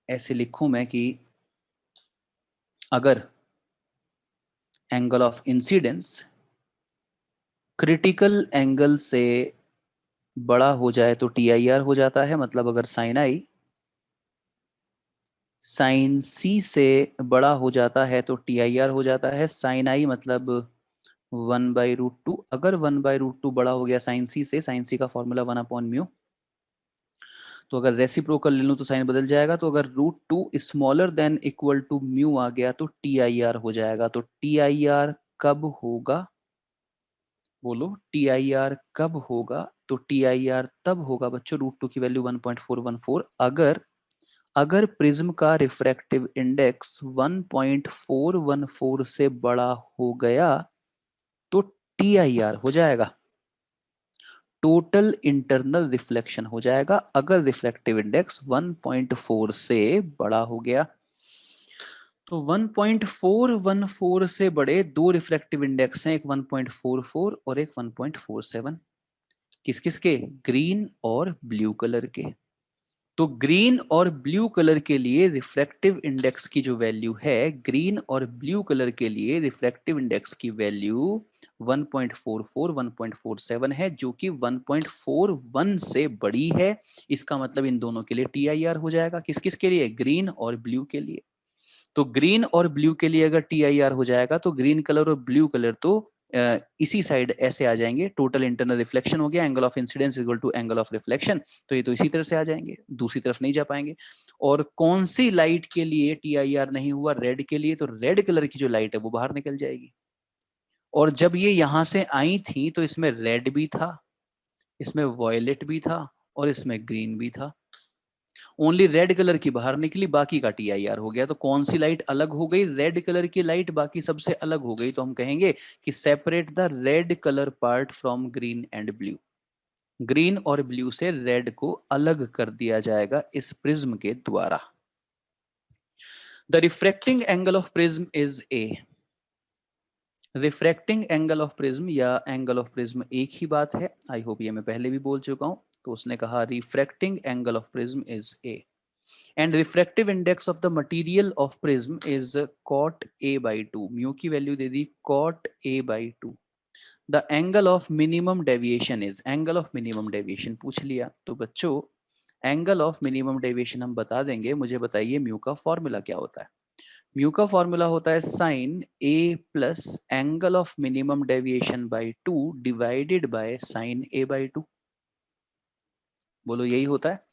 ऐसे लिखूं मैं कि अगर angle of incidence critical angle से बड़ा हो जाए तो TIR हो जाता है। मतलब अगर साइन आई साइन C से बड़ा हो जाता है तो TIR हो जाता है। साइन आई मतलब 1/√2। अगर 1/√2 बड़ा हो गया साइन C से, साइन C का फॉर्मूला 1/μ, तो अगर रेसिप्रोकल ले लूं तो साइन बदल जाएगा। तो अगर √2 smaller than equal to mu आ गया तो TIR हो जाएगा। तो TIR कब होगा? बोलो, TIR कब होगा? तो TIR तब होगा बच्चों, √2 की वैल्यू 1.414, अगर प्रिज्म का रिफ्रैक्टिव इंडेक्स 1.414 से बड़ा हो गया तो TIR हो जाएगा, टोटल इंटरनल रिफ्लेक्शन हो जाएगा, अगर रिफ्रैक्टिव इंडेक्स 1.4 से बड़ा हो गया। तो 1.414 से बड़े दो रिफ्रैक्टिव इंडेक्स हैं, एक 1.44 और एक 1.47। किस किस के? ग्रीन और ब्लू कलर के। तो ग्रीन और ब्लू कलर के लिए रिफ्रैक्टिव इंडेक्स की जो वैल्यू है, ग्रीन और ब्लू कलर के लिए रिफ्रैक्टिव इंडेक्स की वैल्यू 1.44 1.47 है, जो कि 1.41 से बड़ी है। इसका मतलब इन दोनों के लिए TIR हो जाएगा। किस किस के लिए? ग्रीन और ब्लू के लिए। तो ग्रीन और ब्लू के लिए अगर TIR हो जाएगा तो ग्रीन कलर और ब्लू कलर तो इसी साइड ऐसे आ जाएंगे। टोटल इंटरनल रिफ्लेक्शन हो गया, angle of incidence equal to angle of reflection, तो ये तो इसी तरह से आ जाएंगे, दूसरी तरफ नहीं जा पाएंगे। और कौन सी लाइट के लिए TIR नहीं हुआ? रेड के लिए। तो रेड कलर की जो लाइट है वो बाहर निकल जाएगी। और जब ये यहां से आई थी तो इसमें रेड भी था, इसमें वॉयलेट भी था और इसमें ग्रीन भी था। ओनली रेड कलर की बाहर निकली, बाकी का TIR हो गया। तो कौन सी लाइट अलग हो गई? रेड कलर की लाइट बाकी सबसे अलग हो गई। तो हम कहेंगे कि separate the red colour part from green and blue. Green और ब्लू से रेड को अलग कर दिया जाएगा इस प्रिज्म के द्वारा। The refracting angle of prism is A। Refracting angle of prism या एंगल ऑफ प्रिज्म एक ही बात है। आई होप ये मैं पहले भी बोल चुका हूं। तो उसने कहा refracting angle of prism is A and refractive index of the material of prism is cot A/2। Mu की वैल्यू दे दी cot A/2। the angle of minimum deviation is, angle of minimum deviation पूछ लिया। तो बच्चों angle of minimum deviation हम बता देंगे। मुझे बताइए म्यू का फॉर्मूला क्या होता है? म्यू का फॉर्मूला होता है sine A plus angle of minimum deviation by 2 divided by sine A/2। बोलो, यही होता है।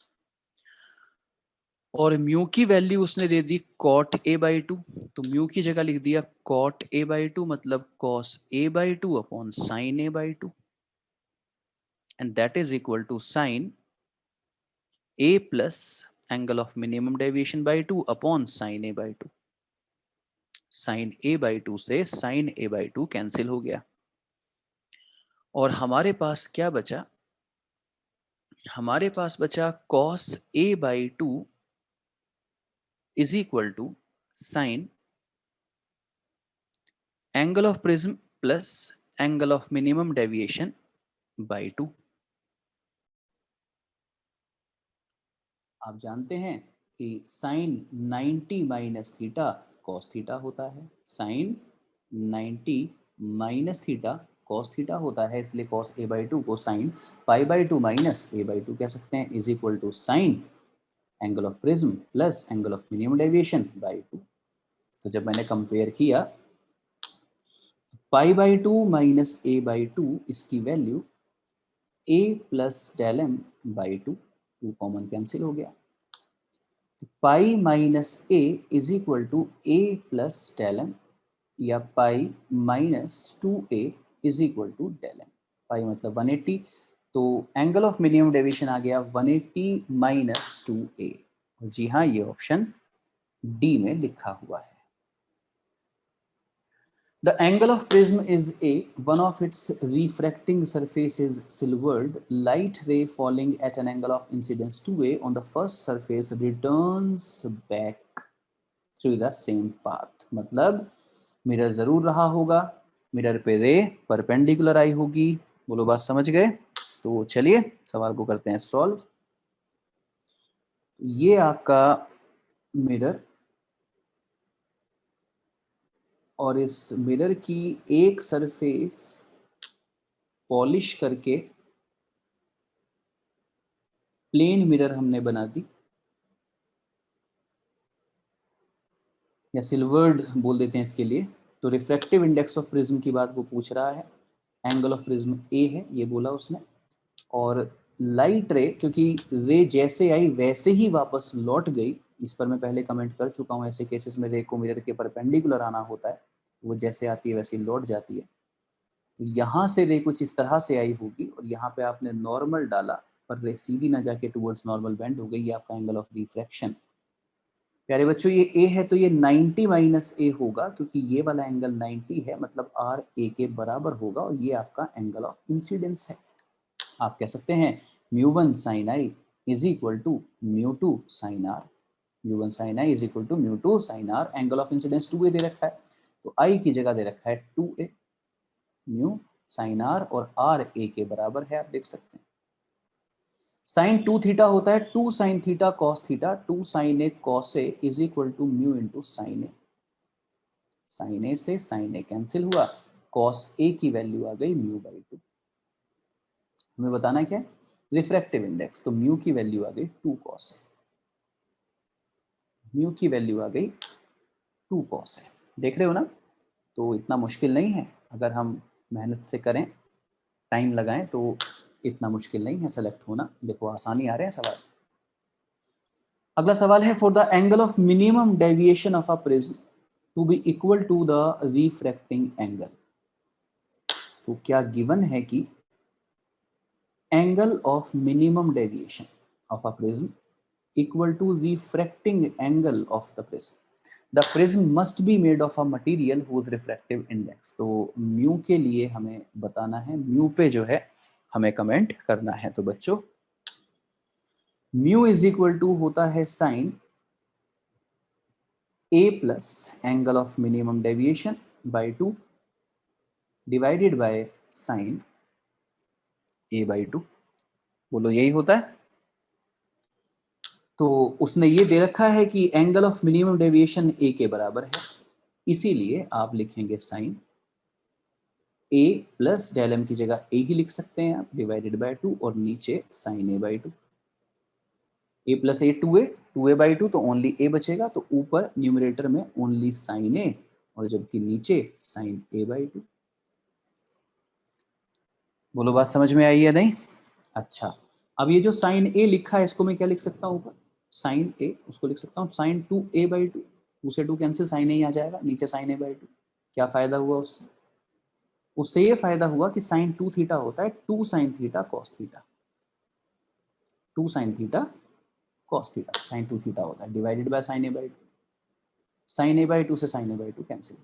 और म्यू की वैल्यू उसने दे दी cot A/2, तो म्यू की जगह लिख दिया cot A/2 मतलब cos A/2 upon sin A/2, and that is equal to sin A plus angle of minimum deviation by 2 upon sin A/2। sin A/2 से sin A/2 कैंसिल हो गया और हमारे पास क्या बचा? हमारे पास बचा cos A/2 is equal to sine angle of prism plus angle of minimum deviation by 2। आप जानते हैं कि sine 90 minus theta cos theta होता है। Sine 90 minus theta cos theta होता है, इसलिए कॉस ए बाई टू को sine pi by two minus A by two कह सकते हैं, is equal to sine angle of prism plus angle of minimum deviation by two. तो जब मैंने कंपेयर किया pi by two minus A by two, इसकी value A plus del M by two, two common cancel हो गया, pi minus A is equal to A plus del M, या pi minus two A is equal to del M. Pi मतलब 180, तो angle of minimum deviation आ गया 180 minus two ए। जी हाँ, ये option D में लिखा हुआ है। The angle of prism is A. One of its refracting surface is silvered. Light ray falling at an angle of incidence 2A on the first surface returns back through the same path. मतलब mirror जरूर रहा होगा, mirror पे रे perpendicular आई होगी। बोलो बात समझ गए? तो चलिए सवाल को करते हैं सॉल्व। ये आपका मिरर और इस मिरर की एक सरफेस पॉलिश करके प्लेन मिरर हमने बना दी, या सिल्वर्ड बोल देते हैं इसके लिए। तो रिफ्रैक्टिव इंडेक्स ऑफ प्रिज्म की बात वो पूछ रहा है, एंगल ऑफ प्रिज्म ए है ये बोला उसने, और लाइट रे, क्योंकि रे जैसे आई वैसे ही वापस लौट गई, इस पर मैं पहले कमेंट कर चुका हूँ, ऐसे केसेस में रे को मिरर के परपेंडिकुलर आना होता है, वो जैसे आती है वैसे ही लौट जाती है। तो यहाँ से रे कुछ इस तरह से आई होगी और यहाँ पे आपने नॉर्मल डाला, पर रे सीधी ना जाके टुवर्ड्स नॉर्मल बेंड हो गई, ये आपका एंगल ऑफ रिफ्रैक्शन। प्यारे बच्चों ये ए है तो ये 90 माइनस ए होगा, क्योंकि ये वाला एंगल 90 है, मतलब आर ए के बराबर होगा, और ये आपका एंगल ऑफ इंसिडेंस है। आप कह सकते हैं mu one sine I is equal to mu two sine R. Mu one sine I is equal to mu two sine R. Angle of incidence 2a दे रखा है, तो आई की जगह दे रखा है 2a, म्यू साइन आर, और आर ए के बराबर है, आप देख सकते हैं। साइन 2 थीटा होता है 2 sine theta cos theta, 2 sine A cos A is equal to mu into sine A. Sine A से साइन ए कैंसिल हुआ, कॉस ए की वैल्यू आ गई म्यू बाई टू। हमें बताना क्या है? रिफ्रैक्टिव इंडेक्स, तो म्यू की वैल्यू आ गई 2 कॉस ए। म्यू की वैल्यू आ गई 2 कॉस ए। देख रहे हो ना? तो इतना मुश्किल नहीं है, अगर हम मेहनत से करें, टाइम लगाएं, तो इतना मुश्किल नहीं है सेलेक्ट होना। देखो आसानी आ रहे हैं सवाल। अगला सवाल है, for the angle of minimum deviation of a prism to be equal to the refracting angle. तो क्या गिवन है कि angle of minimum deviation of a prism equal to refracting angle of the prism, the prism must be made of a material whose refractive index. तो mu के लिए हमें बताना है, म्यू पे जो है हमें कमेंट करना है। तो बच्चों म्यू इज इक्वल टू होता है sine A plus angle of minimum deviation by 2 divided by sine A by 2। बोलो यही होता है? तो उसने ये दे रखा है कि एंगल ऑफ मिनिमम डेविएशन ए के बराबर है, इसीलिए आप लिखेंगे sign A plus del M की जगह ए ही लिख सकते हैं आप, डिवाइडेड बाय 2, और नीचे sine A by 2। A plus A 2a by 2, तो ओनली ए बचेगा, तो ऊपर न्यूमरेटर में ओनली साइन ए, और जबकि नीचे साइन ए बाई 2। बोलो बात समझ में आई या नहीं? अच्छा, अब ये जो साइन ए लिखा है इसको मैं क्या लिख सकता हूँ? ऊपर साइन ए, उसको लिख सकता हूँ साइन 2a बाई 2, 2 से 2 कैंसिल, साइन ए ही आ जाएगा, नीचे साइन ए बाई 2। क्या फायदा हुआ उससे? उससे ये फायदा हुआ कि साइन 2 थीटा होता है 2 sine theta cos theta, 2 sine theta cos theta, sine 2 theta होता है, divided by sine A by 2। Sine A by 2 से साइन ए बाई 2 कैंसिल,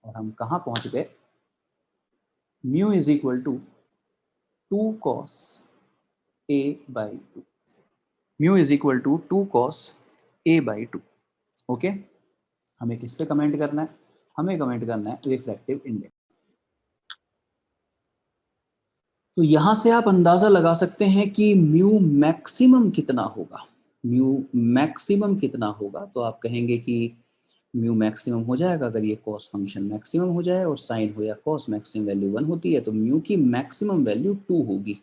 और हम कहाँ पहुंच गए? Mu is equal to 2 cos A by 2। Mu is equal to 2 cos A by 2। Okay, हमें किस पे कमेंट करना है? हमें कमेंट करना है रिफ्रैक्टिव इंडेक्स। तो यहां से आप अंदाजा लगा सकते हैं कि म्यू मैक्सिमम कितना होगा। म्यू मैक्सिमम कितना होगा? तो आप कहेंगे कि म्यू मैक्सिमम हो जाएगा अगर ये कॉस फंक्शन मैक्सिमम हो जाए और साइन हो या कॉस मैक्सिमम वैल्यू 1 होती है तो म्यू की मैक्सिमम वैल्यू 2 होगी।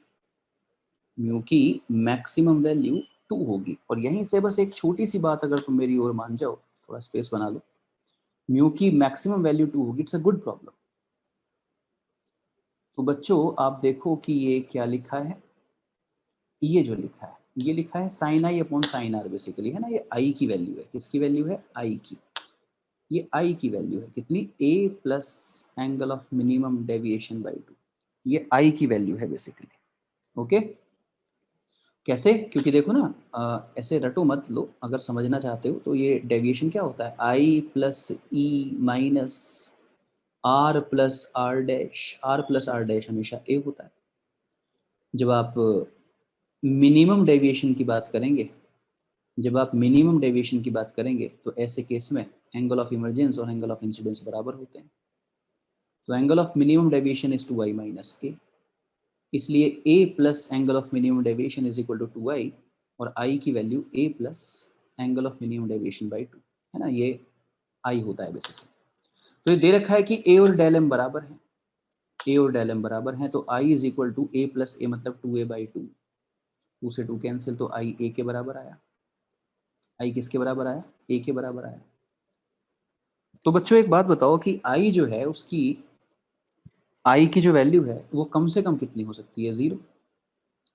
म्यू की मैक्सिमम वैल्यू 2 होगी। और यहीं से बस एक छोटी सी बात अगर तुम मेरी ओर मान जाओ, थोड़ा स्पेस बना लो, म्यू की मैक्सिमम वैल्यू 2 होगी, इट्स अ गुड प्रॉब्लम। तो बच्चों आप देखो कि ये क्या लिखा है, ये जो लिखा है ये लिखा है sine I upon sine R basically, है ना। ये आई की वैल्यू है, किसकी वैल्यू है, आई की। ये आई की वैल्यू है कितनी, A plus angle of minimum deviation by 2, ये आई की वैल्यू है बेसिकली। ओके, कैसे, क्योंकि देखो ना ऐसे रटो मत लो, अगर समझना चाहते हो तो ये डेविएशन क्या होता है, i plus E minus are plus are dash, r plus are dash हमेशा ए होता है। जब आप मिनिमम डेविएशन की बात करेंगे, जब आप मिनिमम डेविएशन की बात करेंगे तो ऐसे केस में एंगल ऑफ इमरजेंस और एंगल ऑफ इंसिडेंस बराबर होते हैं। तो angle of minimum deviation is 2i minus A, इसलिए a plus angle of minimum deviation is equal to 2i, और i की value a plus angle of minimum deviation by 2, है ना, ये i होता है बेसिकली। तो ये दे रखा है कि a और डेल m बराबर है, a और डेल m बराबर हैं, तो i is equal to a plus a मतलब 2a बाई 2, 2 से 2 कैंसिल, तो i a के बराबर आया। i किसके बराबर आया, a के बराबर आया। तो बच्चों एक बात बताओ कि i जो है उसकी, i की जो वैल्यू है वो कम से कम कितनी हो सकती है, 0।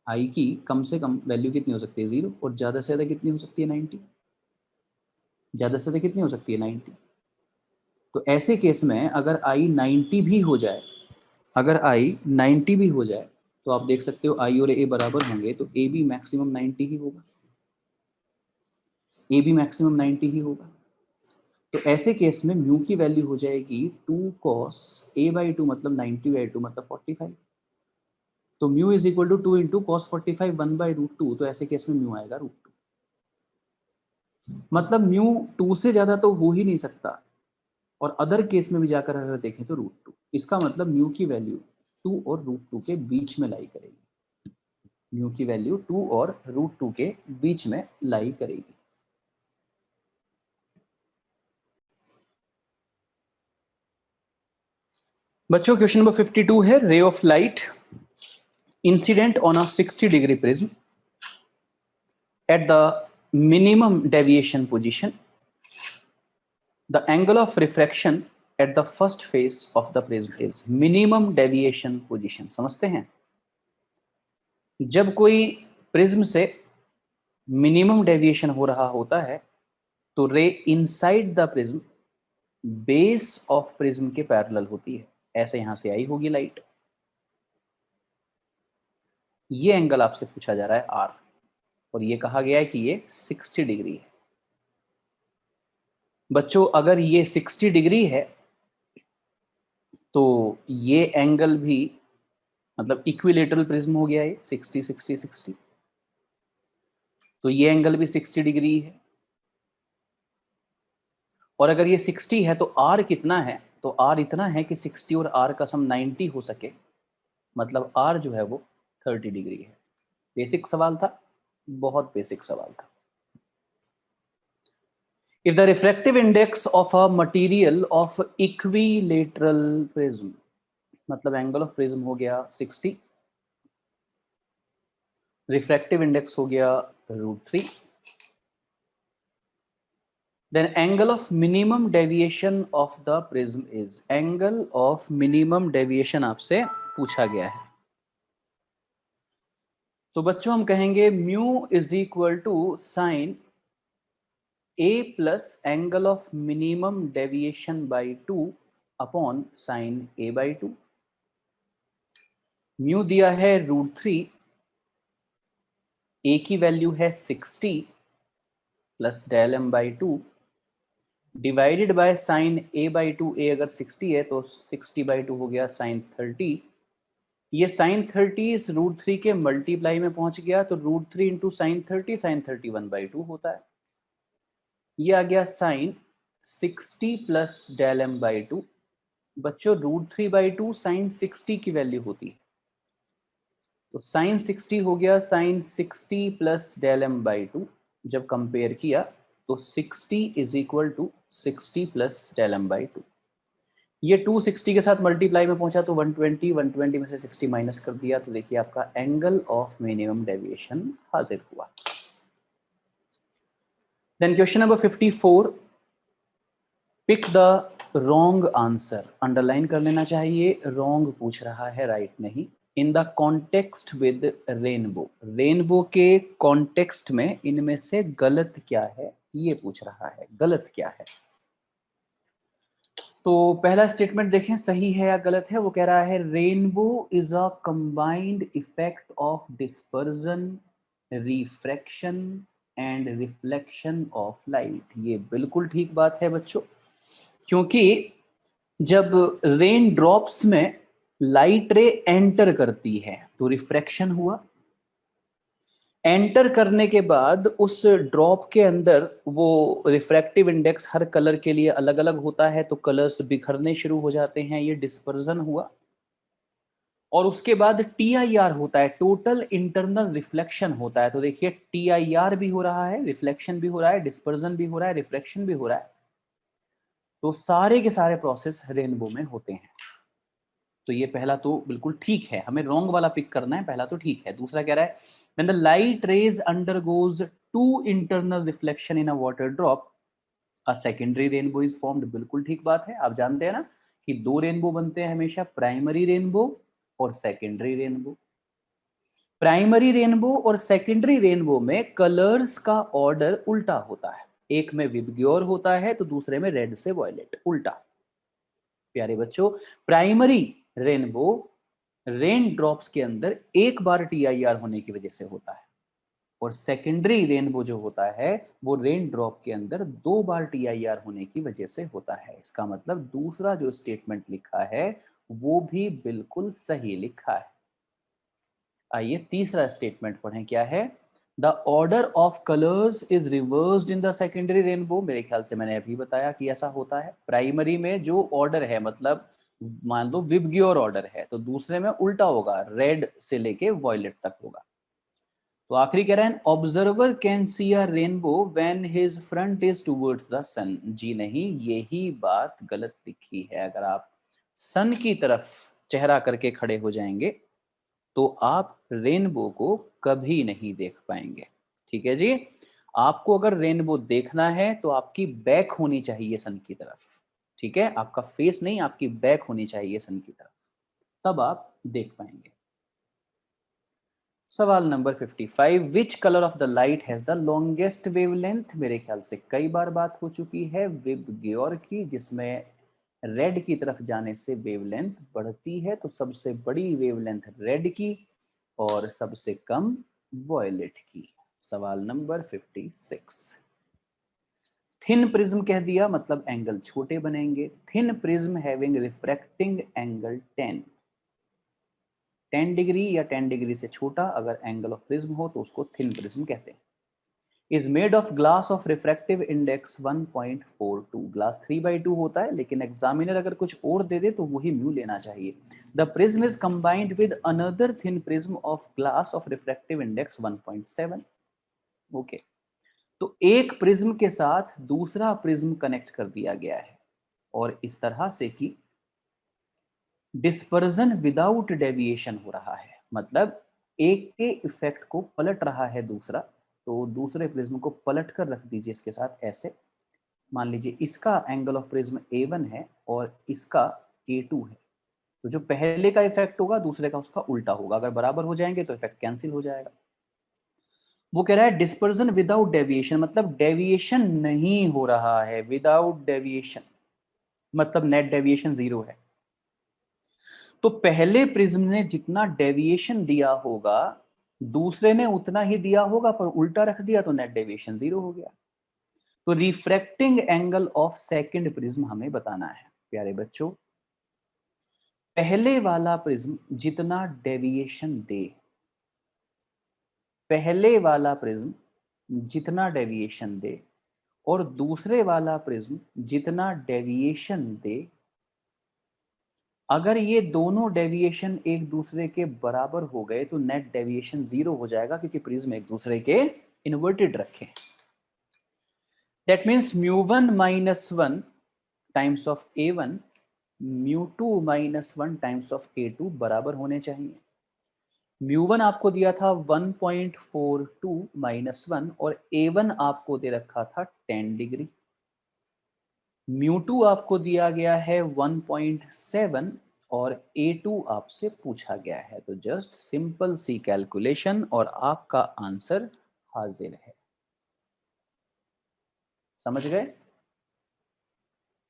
आई की कम से कम वैल्यू कितनी हो सकती है, 0, और ज़्यादा से ज़्यादा कितनी हो सकती है, 90। ज़्यादा से ज़्यादा कितनी हो सकती है, 90। तो ऐसे केस में अगर आई 90 भी हो जाए, अगर आई 90 भी हो जाए, तो आप देख सकते हो आई और ए बराबर होंगे, तो ए भी मैक्सिमम 90 ही होगा, ए भी मैक्सिमम 90 ही होगा। तो ऐसे केस में म्यू की वैल्यू हो जाएगी 2 कॉस ए बाई 2 मतलब 90 बाई 2 मतलब 45। तो mu is equal to 2 into cos 45 1 by root 2, तो ऐसे केस में म्यू आएगा रूट 2। मतलब म्यू 2 से ज्यादा तो हो ही नहीं सकता, और अदर केस में भी जाकर अगर देखें तो रूट 2, इसका मतलब म्यू की वैल्यू 2 और रूट 2 के बीच में लाई करेगी। म्यू की वैल्यू 2 और रूट 2 के बीच में लाई करेगी। बच्चों क्वेश्चन नंबर 52 है, रे of light incident on a 60 degree prism at the minimum deviation position, the angle of refraction at the first face of the prism is minimum deviation position। समझते हैं, जब कोई प्रिज्म से मिनिमम डेविएशन हो रहा होता है तो रे inside the prism base of prism के पैरेलल होती है। ऐसे यहां से आई होगी लाइट, ये एंगल आपसे पूछा जा रहा है आर, और ये कहा गया है कि ये 60 डिग्री है। बच्चों अगर ये 60 डिग्री है तो ये एंगल भी मतलब इक्विलेटरल प्रिज्म हो गया, ये 60 60 60, तो ये एंगल भी 60 डिग्री है। और अगर ये 60 है तो आर कितना है, तो आर इतना है कि 60 और आर का सम 90 हो सके, मतलब आर जो है वो 30 डिग्री है। बेसिक सवाल था, बहुत बेसिक सवाल था। If the refractive index of a material of equilateral prism, मतलब एंगल ऑफ प्रिज्म हो गया 60, रिफ्रैक्टिव इंडेक्स हो गया √3, then angle of minimum deviation of the prism is, angle of minimum deviation आपसे पूछा गया है। तो बच्चों हम कहेंगे mu is equal to sine A plus angle of minimum deviation by 2 upon sine A by 2। Mu दिया है √3, ए की वैल्यू है 60 plus del M by 2 divided by sine A by 2। A अगर 60 है तो 60 बाई 2 हो गया साइन 30। ये साइन 30 इस √3 के मल्टीप्लाई में पहुंच गया, तो √3 इंटू साइन 30, साइन 31 बाई 2 होता है। ये आ गया sine 60 plus del M by 2। बच्चों √3 बाई 2 साइन 60 की वैल्यू होती है, तो साइन 60 हो गया sine 60 plus del M by 2। जब कंपेयर किया तो 60 is equal to 60 plus del M by 2। ये 260 के साथ मल्टीप्लाई में पहुंचा तो 120, 120 में से 60 माइनस कर दिया तो देखिए आपका एंगल ऑफ मिनिमम डेविएशन हाजिर हुआ। Then question number 54, pick the wrong answer. Underline कर लेना चाहिए, रॉन्ग पूछ रहा है, राइट नहीं। In the context with rainbow, rainbow के कॉन्टेक्स्ट में इनमें से गलत क्या है ये पूछ रहा है, गलत क्या है। तो पहला स्टेटमेंट देखें सही है या गलत है। वो कह रहा है rainbow is a combined effect of dispersion, refraction and reflection of light. ये बिल्कुल ठीक बात है बच्चों, क्योंकि जब रेन ड्रॉप्स में लाइट रे एंटर करती है तो रिफ्रैक्शन हुआ, एंटर करने के बाद उस ड्रॉप के अंदर वो रिफ्रैक्टिव इंडेक्स हर कलर के लिए अलग अलग होता है तो कलर्स बिखरने शुरू हो जाते हैं, ये डिस्पर्जन हुआ। और उसके बाद TIR होता है, टोटल इंटरनल रिफ्लेक्शन होता है। तो देखिए TIR भी हो रहा है, रिफ्लेक्शन भी हो रहा है, डिस्पर्जन भी हो रहा है, रिफ्रैक्शन भी हो रहा है। तो सारे के सारे प्रोसेस रेनबो में होते हैं। तो ये पहला तो बिल्कुल ठीक है, हमें रॉन्ग वाला पिक करना है, पहला तो ठीक है। दूसरा कह रहा है when the light rays undergoes two internal reflection in a water drop a secondary rainbow is formed। बिल्कुल ठीक बात है। आप जानते हैं ना कि दो रेनबो बनते हैं हमेशा, प्राइमरी रेनबो और सेकेंडरी रेनबो। प्राइमरी रेनबो और सेकेंडरी रेनबो में कलर्स का ऑर्डर उल्टा होता है, एक में विबग्योर होता है तो दूसरे में रेड से वॉयलेट, उल्टा। प्यारे बच्चों, प्राइमरी रेनबो रेन ड्रॉप्स के अंदर एक बार TIR होने की वजह से होता है, और सेकेंडरी रेनबो जो होता है वो रेन ड्रॉप के अंदर दो बार TIR होने की वजह से होता है। इसका मतलब दूसरा जो स्टेटमेंट लिखा है वो भी बिल्कुल सही लिखा है। आइए तीसरा स्टेटमेंट पढ़ें, क्या है। The order of colours is reversed in the secondary rainbow. मेरे ख्याल से मैंने अभी बताया कि ऐसा होता है। प्राइमरी में जो ऑर्डर है, मतलब मान लो विबग्योर ऑर्डर है, तो दूसरे में उल्टा होगा, रेड से लेके वॉयलेट तक होगा। तो आखिरी कह रहे हैं observer can see a rainbow when his front is towards the sun. जी नहीं, यही बात गलत लिखी है। अगर आप सन की तरफ चेहरा करके खड़े हो जाएंगे तो आप रेनबो को कभी नहीं देख पाएंगे। ठीक है जी, आपको अगर रेनबो देखना है तो आपकी बैक होनी चाहिए सन की तरफ। ठीक है, आपका फेस नहीं, आपकी बैक होनी चाहिए सन की तरफ, तब आप देख पाएंगे। सवाल number 55, which colour of the light has the longest wavelength. मेरे ख्याल से कई बार बात हो चुकी है विबग्योर की, जिसमें रेड की तरफ जाने से वेवलेंथ बढ़ती है। तो सबसे बड़ी वेवलेंथ रेड की और सबसे कम वॉयलेट की। सवाल नंबर 56, थिन प्रिज्म कह दिया मतलब एंगल छोटे बनेंगे। Thin prism having refracting angle 10 degree या 10 डिग्री से छोटा अगर एंगल ऑफ प्रिज्म हो तो उसको थिन प्रिज्म कहते हैं। Is made of glass of refractive index 1.42। Glass 3/2 होता है, लेकिन एग्जामिनर अगर कुछ और दे दे तो वही म्यू लेना चाहिए। The prism is combined with another thin prism of glass of refractive index 1.7। Okay, तो एक प्रिज्म के साथ दूसरा प्रिज्म कनेक्ट कर दिया गया है और इस तरह से कि डिस्पर्जन विदाउट डेविएशन हो रहा है, मतलब एक के इफेक्ट को पलट रहा है दूसरा। तो दूसरे प्रिज्म को पलट कर रख दीजिए इसके साथ ऐसे। मान लीजिए इसका एंगल ऑफ प्रिज्म A1 है और इसका A2 है, तो जो पहले का इफेक्ट होगा दूसरे का उसका उल्टा होगा। अगर बराबर हो जाएंगे तो इफेक्ट कैंसिल हो जाएगा। वो कह रहा है डिस्पर्जन विदाउट डेविएशन, मतलब डेविएशन नहीं हो रहा है। विदाउट डेविएशन मतलब नेट डेविएशन 0 है। तो पहले प्रिज्म ने जितना डेविएशन दिया होगा दूसरे ने उतना ही दिया होगा, पर उल्टा रख दिया तो नेट डेविएशन 0 हो गया। तो refracting angle of second prism हमें बताना है। प्यारे बच्चों, पहले वाला प्रिज्म जितना डेविएशन दे, पहले वाला प्रिज्म जितना डेविएशन दे और दूसरे वाला प्रिज्म जितना डेविएशन दे, अगर ये दोनों डेविएशन एक दूसरे के बराबर हो गए तो नेट डेविएशन 0 हो जाएगा, क्योंकि प्रिज्म एक दूसरे के इन्वर्टेड रखे। That means μ1 -1 times of A1 μ2 -1 times of A2 बराबर होने चाहिए। μ1 आपको दिया था 1.42 -1 और A1 आपको दे रखा था 10 डिग्री। μ2 आपको दिया गया है 1.7 और A2 आपसे पूछा गया है। तो जस्ट सिंपल सी कैलकुलेशन और आपका आंसर हाजिर है। समझ गए?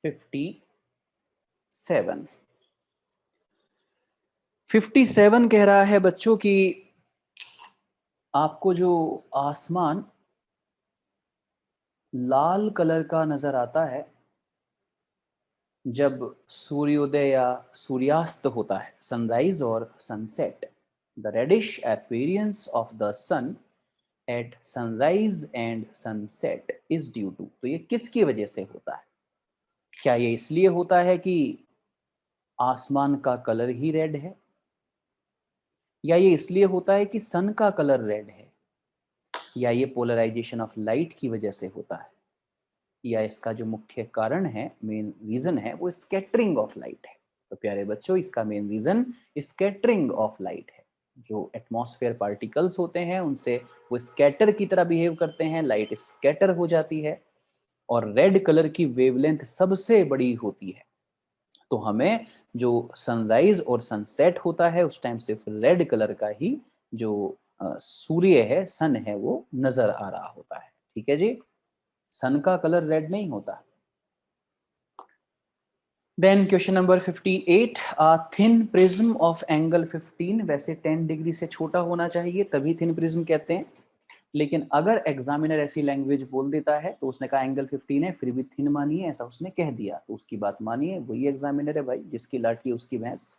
57 57 कह रहा है बच्चों कि आपको जो आसमान लाल कलर का नजर आता है जब सूर्योदय या सूर्यास्त होता है, सनराइज और sunset, the reddish appearance of the sun at sunrise and sunset is due to. तो ये किसकी वजह से होता है? क्या ये इसलिए होता है कि आसमान का कलर ही रेड है, या ये इसलिए होता है कि सन का कलर रेड है, या ये पोलराइजेशन ऑफ लाइट की वजह से होता है, या इसका जो मुख्य कारण है, मेन रीजन है, वो स्कैटरिंग ऑफ लाइट है? तो प्यारे बच्चों, इसका main reason scattering of light है। जो एटमॉस्फेयर पार्टिकल्स होते हैं उनसे वो स्कैटर की तरह बिहेव करते हैं, लाइट स्कैटर हो जाती है और रेड कलर की वेवलेंथ सबसे बड़ी होती है। तो हमें जो सनराइज और सनसेट होता है उस टाइम सिर्फ रेड कलर का ही जो सूर्य है, सन है, वो नजर आ रहा होता है। ठीक है जी, सन का कलर रेड नहीं होता। Then question number 58, thin prism of angle 15, वैसे 10 डिग्री से छोटा होना चाहिए तभी थिन प्रिज्म कहते हैं, लेकिन अगर एग्जामिनर ऐसी लैंग्वेज बोल देता है तो उसने कहा एंगल 15 है फिर भी थिन मानिए, ऐसा उसने कह दिया तो उसकी बात मानिए, वही एग्जामिनर है भाई, जिसकी लाठी उसकी भैंस।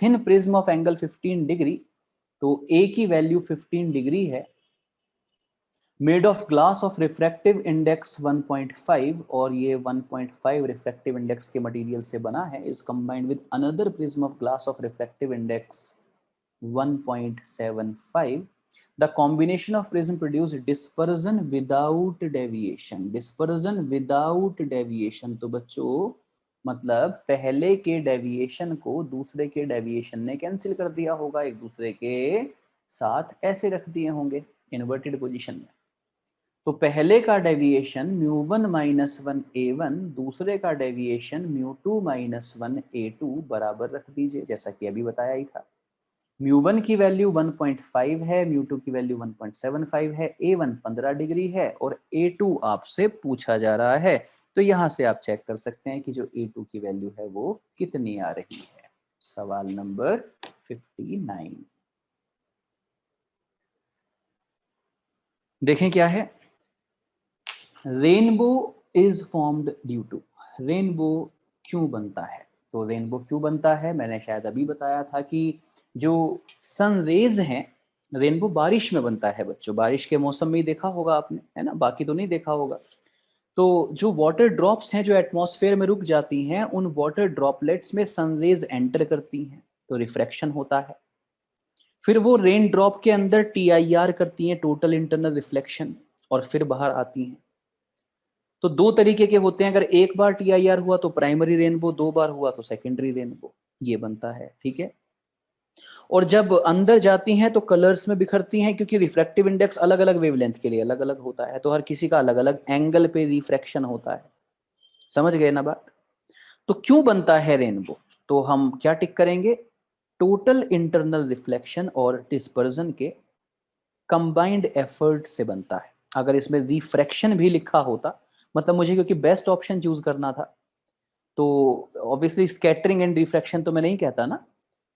Thin prism of angle 15 degree, तो ए की वैल्यू 15 डिग्री है, made of glass of refractive index 1.5, और ये 1.5 रिफ्रैक्टिव इंडेक्स के मटेरियल से बना है, is combined with another prism of glass of refractive index 1.75. The combination of prism produce dispersion without deviation. Dispersion without deviation, तो बच्चों मतलब पहले के डेविएशन को दूसरे के डेविएशन ने कैंसिल कर दिया होगा, एक दूसरे के साथ ऐसे रख दिए होंगे इन्वर्टेड पोजीशन में। तो पहले का डेविएशन μ1 -1 A1, दूसरे का डेविएशन μ2 -1 A2 बराबर रख दीजिए, जैसा कि अभी बताया ही था। μ1 की वैल्यू 1.5 है, μ2 की वैल्यू 1.75 है, A1 15 डिग्री है और A2 आपसे पूछा जा रहा है। तो यहां से आप चेक कर सकते हैं कि जो A2 की वैल्यू है वो कितनी आ रही है। सवाल नंबर 59 देखें क्या है। Rainbow is formed due to, rainbow क्यों बनता है? तो रेनबो क्यों बनता है, मैंने शायद अभी बताया था कि जो सन रेज हैं, रेनबो बारिश में बनता है बच्चों, बारिश के मौसम में ही देखा होगा आपने, है ना, बाकी तो नहीं देखा होगा। तो जो वाटर ड्रॉप्स हैं जो एटमॉस्फेयर में रुक जाती हैं, उन वाटर ड्रॉपलेट्स में सन रेज एंटर करती हैं तो रिफ्रैक्शन होता है, फिर वो रेन ड्रॉप के अंदर TIR करती हैं, टोटल इंटरनल रिफ्लेक्शन, और फिर बाहर आती हैं। तो दो तरीके के होते हैं, अगर एक बार TIR हुआ तो प्राइमरी रेनबो, दो बार हुआ तो सेकेंडरी रेनबो, ये बनता है। ठीक है, और जब अंदर जाती हैं तो कलर्स में बिखरती हैं, क्योंकि रिफ्रैक्टिव इंडेक्स अलग अलग वेवलेंथ के लिए अलग अलग होता है, तो हर किसी का अलग अलग एंगल पे रिफ्रैक्शन होता है। समझ गए ना बात? तो क्यों बनता है रेनबो, तो हम क्या टिक करेंगे, टोटल इंटरनल रिफ्लेक्शन और डिस्पर्जन के कंबाइंड एफर्ट से बनता है। अगर इसमें रिफ्रैक्शन भी लिखा होता, मतलब मुझे क्योंकि बेस्ट ऑप्शन चूज करना था, तो ऑब्वियसली स्कैटरिंग एंड रिफ्रैक्शन तो मैं नहीं कहता ना,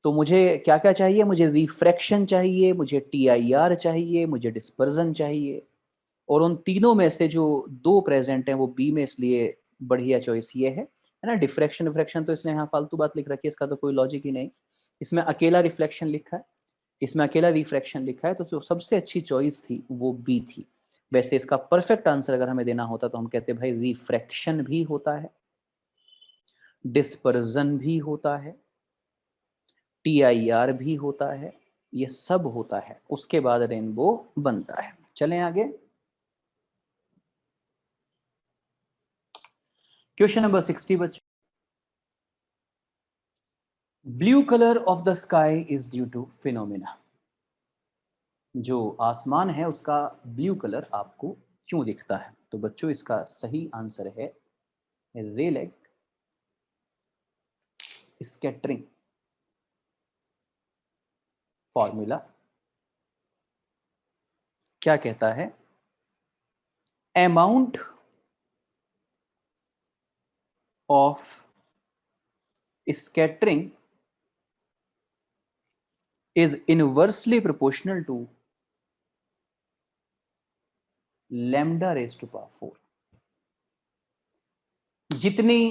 तो मुझे क्या क्या चाहिए, मुझे रिफ्रैक्शन चाहिए, मुझे TIR चाहिए, मुझे डिस्पर्जन चाहिए, और उन तीनों में से जो दो प्रेजेंट हैं वो बी में, इसलिए बढ़िया चॉइस ये है ना। डिफ्रैक्शन रिफ्रैक्शन तो इसने यहाँ फालतू बात लिख रखी है, इसका तो कोई लॉजिक ही नहीं। इसमें अकेला रिफ्लेक्शन लिखा है, इसमें अकेला रिफ्रैक्शन लिखा है, तो जो सबसे अच्छी चॉइस थी वो बी थी। वैसे इसका परफेक्ट आंसर अगर हमें देना होता तो हम कहते भाई रिफ्रैक्शन भी होता है, डिस्पर्जन भी होता है, TIR भी होता है, ये सब होता है, उसके बाद रेनबो बनता है। चलें आगे। क्वेश्चन नंबर 60 बच्चों, blue colour of the sky is due to phenomena. जो आसमान है उसका ब्लू कलर आपको क्यों दिखता है? तो बच्चों इसका सही आंसर है रेलेग स्कैटरिंग फॉर्मूला क्या कहता है? Amount of scattering is inversely proportional to lambda raised to power 4। जितनी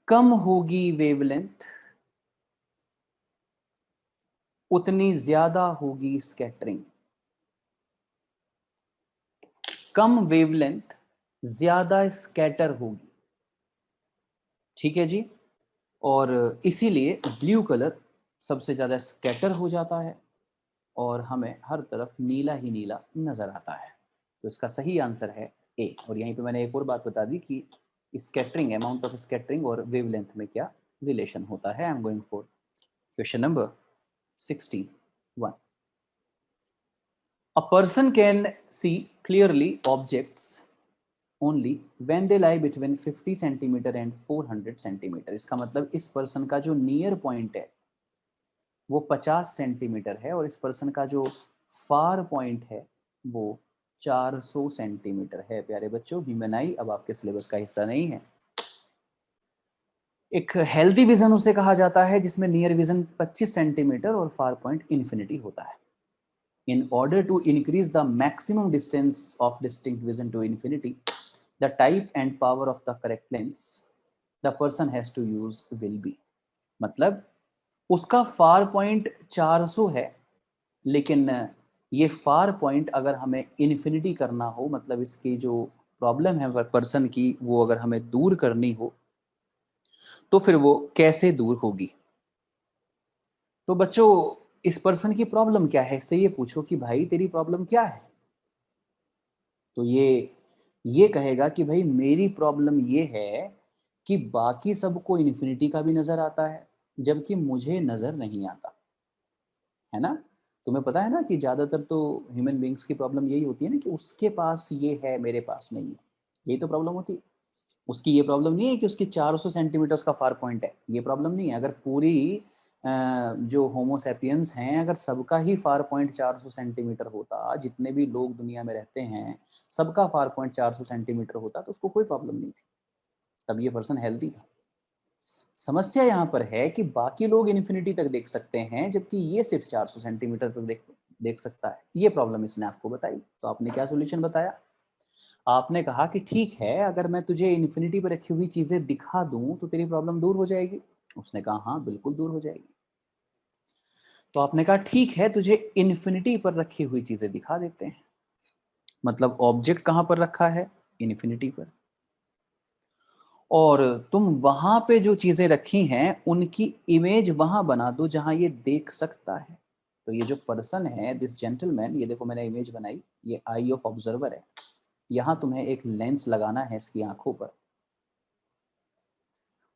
कम होगी वेवलेंथ उतनी ज्यादा होगी स्कैटरिंग। कम वेवलेंथ ज्यादा स्कैटर होगी, ठीक है जी। और इसीलिए ब्लू कलर सबसे ज्यादा स्कैटर हो जाता है और हमें हर तरफ नीला ही नीला नजर आता है। तो इसका सही आंसर है ए। और यहीं पे मैंने एक और बात बता दी कि स्कैटरिंग, अमाउंट ऑफ स्कैटरिंग और वेवलेंथ में क्या रिलेशन होता है। I am going for question number 61। A person can see clearly objects only when they lie between 50 centimetre and 400 centimetre. इसका मतलब इस पर्सन का जो नियर पॉइंट है वो 50 सेंटीमीटर है और इस पर्सन का जो फार पॉइंट है वो 400 सेंटीमीटर है। प्यारे बच्चों, ह्यूमन आई अब आपके सिलेबस का हिस्सा नहीं है। एक हेल्दी विजन उसे कहा जाता है जिसमें नियर विजन 25 सेंटीमीटर और फार पॉइंट इन्फिनिटी होता है। In order to increase the maximum distance of distinct vision to infinity, the type and power of the correct lens the person has to use will be। मतलब उसका far point 400 है, लेकिन ये far point अगर हमें infinity करना हो, मतलब इसकी जो प्रॉब्लम है पर्सन की वो अगर हमें दूर करनी हो तो फिर वो कैसे दूर होगी? तो बच्चों इस पर्सन की प्रॉब्लम क्या है, इससे ये पूछो कि भाई तेरी प्रॉब्लम क्या है, तो ये कहेगा कि भाई मेरी प्रॉब्लम ये है कि बाकी सबको इन्फिनिटी का भी नजर आता है जबकि मुझे नजर नहीं आता, है ना। तुम्हें पता है ना कि ज्यादातर तो ह्यूमन बींग्स की प्रॉब्लम यही होती है ना कि उसके पास ये है मेरे पास नहीं है, यही तो प्रॉब्लम होती है। उसकी ये प्रॉब्लम नहीं है कि उसकी 400 सेंटीमीटर्स का फार पॉइंट है, ये प्रॉब्लम नहीं है। अगर पूरी जो होमोसेपियंस हैं अगर सबका ही फार पॉइंट 400 सेंटीमीटर होता, जितने भी लोग दुनिया में रहते हैं सबका फार पॉइंट 400 सेंटीमीटर होता तो उसको कोई प्रॉब्लम नहीं थी, तब ये पर्सन हेल्दी था। समस्या यहाँ पर है कि बाकी लोग इन्फिनिटी तक देख सकते हैं जबकि ये सिर्फ 400 सेंटीमीटर तक देख सकता है। ये प्रॉब्लम इसने आपको बताई। तो आपने क्या सोल्यूशन बताया? आपने कहा कि ठीक है अगर मैं तुझे इन्फिनिटी पर रखी हुई चीजें दिखा दूं तो तेरी प्रॉब्लम दूर हो जाएगी। उसने कहा हाँ बिल्कुल दूर हो जाएगी। तो आपने कहा ठीक है तुझे इन्फिनिटी पर रखी हुई चीजें दिखा देते हैं। मतलब ऑब्जेक्ट कहां पर रखा है? इन्फिनिटी पर। और तुम वहां पे जो चीजें रखी हैं उनकी इमेज वहां बना दो जहां ये देख सकता है। तो ये जो पर्सन है, दिस जेंटलमैन, ये देखो मैंने इमेज बनाई, ये आई ऑफ ऑब्जर्वर है। यहां तुम्हें एक लेंस लगाना है इसकी आंखों पर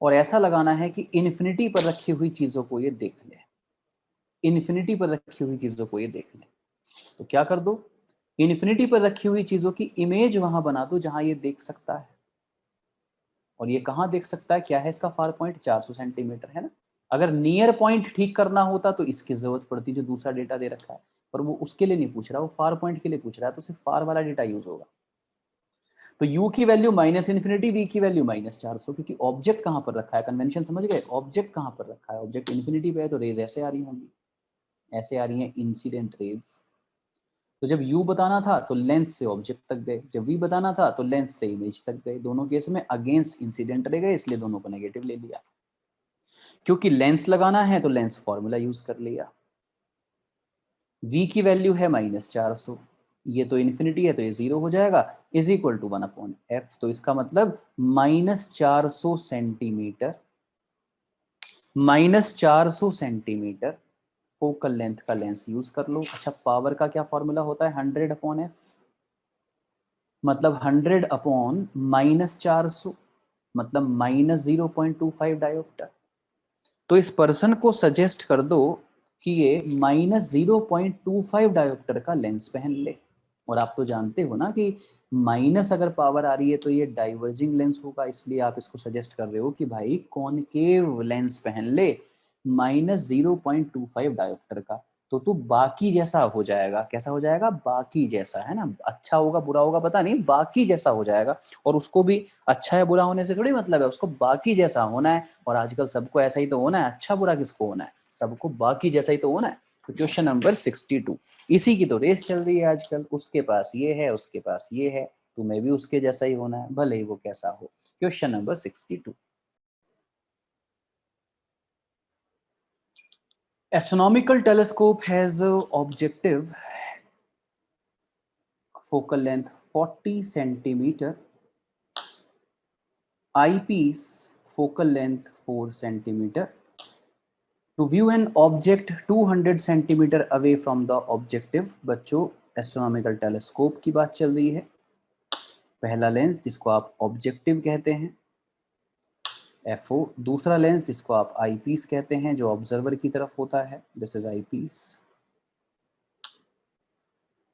और ऐसा लगाना है कि इन्फिनिटी पर रखी हुई चीजों को ये देख ले। इन्फिनिटी पर रखी हुई चीजों को ये देख ले। तो क्या कर दो, इन्फिनिटी पर रखी हुई चीजों की इमेज वहां बना दो जहां ये देख सकता है। और ये कहां देख सकता है? क्या है इसका फार पॉइंट? 400 सेंटीमीटर, है ना। अगर नियर पॉइंट ठीक करना होता तो इसकी जरूरत पड़ती जो दूसरा डेटा दे रखा है, पर वो उसके लिए नहीं पूछ रहा, वो फार पॉइंट के लिए पूछ रहा है, तो सिर्फ फार वाला डेटा यूज होगा। तो u की वैल्यू माइनस इन्फिनिटी, v की वैल्यू -400, क्योंकि ऑब्जेक्ट कहां पर रखा है, कन्वेंशन समझ गए। ऑब्जेक्ट कहां पर रखा है? ऑब्जेक्ट इन्फिनिटी पे है तो रेज ऐसे आ रही होंगी, ऐसे आ रही हैं इंसिडेंट रेज। तो जब u बताना था तो लेंस से ऑब्जेक्ट तक गए, जब v बताना था तो लेंस से इमेज तक गए। दोनों केस में अगेंस्ट इंसिडेंट रह गए, इसलिए दोनों को नेगेटिव ले लिया। क्योंकि लेंस लगाना है तो लेंस फॉर्मूला यूज कर लिया। v की वैल्यू है -400, ये तो इन्फिनिटी है तो ये 0 हो जाएगा, इज इक्वल टू 1/f। तो इसका मतलब -400 सेंटीमीटर, -400 सेंटीमीटर फोकल लेंथ का लेंस यूज कर लो। अच्छा, पावर का क्या फॉर्मूला होता है? 100/f। मतलब 100 अपॉन -400, मतलब -0.25 डायोप्टर। तो इस पर्सन को सजेस्ट कर दो कि ये -0.25 डायोप्टर का लेंस पहन ले। और आप तो जानते हो ना कि माइनस अगर पावर आ रही है तो ये डाइवर्जिंग लेंस होगा, इसलिए आप इसको सजेस्ट कर रहे हो कि भाई कॉनकेव लेंस पहन ले -0.25 डायोप्टर का। तो तू बाकी जैसा हो जाएगा। कैसा हो जाएगा? बाकी जैसा, है ना। अच्छा होगा बुरा होगा पता नहीं, बाकी जैसा हो जाएगा। और उसको भी अच्छा या बुरा होने से थोड़ी मतलब है, उसको बाकी जैसा होना है। और आजकल सबको ऐसा ही तो होना है, अच्छा बुरा किसको होना है, सबको बाकी जैसा ही तो होना है। तो क्वेश्चन नंबर 62, इसी की तो रेस चल रही है आजकल। उसके पास ये है, उसके पास ये है, तुम्हें भी उसके जैसा ही होना है, भले ही वो कैसा हो। Question number 62, astronomical telescope has objective focal length 40 centimeter, eyepiece focal length 4 centimeter. To view an object 200 centimeter away from the objective, बच्चों एस्ट्रोनॉमिकल टेलीस्कोप की बात चल रही है। पहला लेंस जिसको आप ऑब्जेक्टिव कहते हैं, FO। दूसरा लेंस जिसको आप आई पीस कहते हैं, जो ऑब्जर्वर की तरफ होता है, this is eyepiece.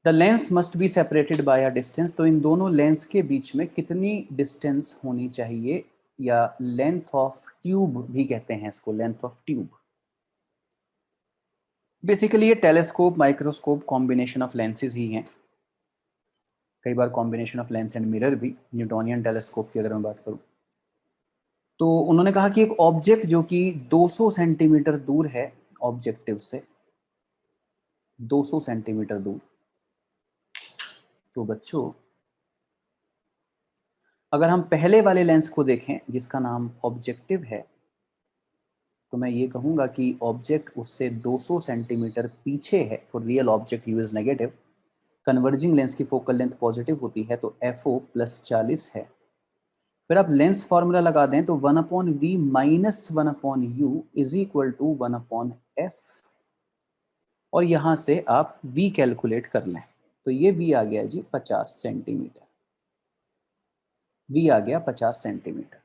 The lens must be separated by a distance. तो इन दोनों लेंस के बीच में कितनी डिस्टेंस होनी चाहिए, या लेंथ ऑफ ट्यूब भी कहते हैं इसको, लेंथ ऑफ ट्यूब। बेसिकली ये telescope microscope combination of lenses ही हैं, कई बार combination of lens and mirror भी। न्यूटोनियन टेलीस्कोप की अगर मैं बात करूं तो उन्होंने कहा कि एक ऑब्जेक्ट जो कि 200 सेंटीमीटर दूर है ऑब्जेक्टिव से, 200 सेंटीमीटर दूर, तो बच्चों अगर हम पहले वाले लेंस को देखें जिसका नाम ऑब्जेक्टिव है, तो मैं ये कहूंगा कि ऑब्जेक्ट उससे 200 सेंटीमीटर पीछे है। For real object you is negative. Converging lens की फोकल लेंथ पॉजिटिव होती है, तो FO + 40 है। फिर आप लेंस फॉर्मूला लगा दें तो 1/v - 1/u is equal to 1/f। और यहां से आप v कैलकुलेट कर लें, तो ये v आ गया जी 50 सेंटीमीटर। v आ गया 50 सेंटीमीटर।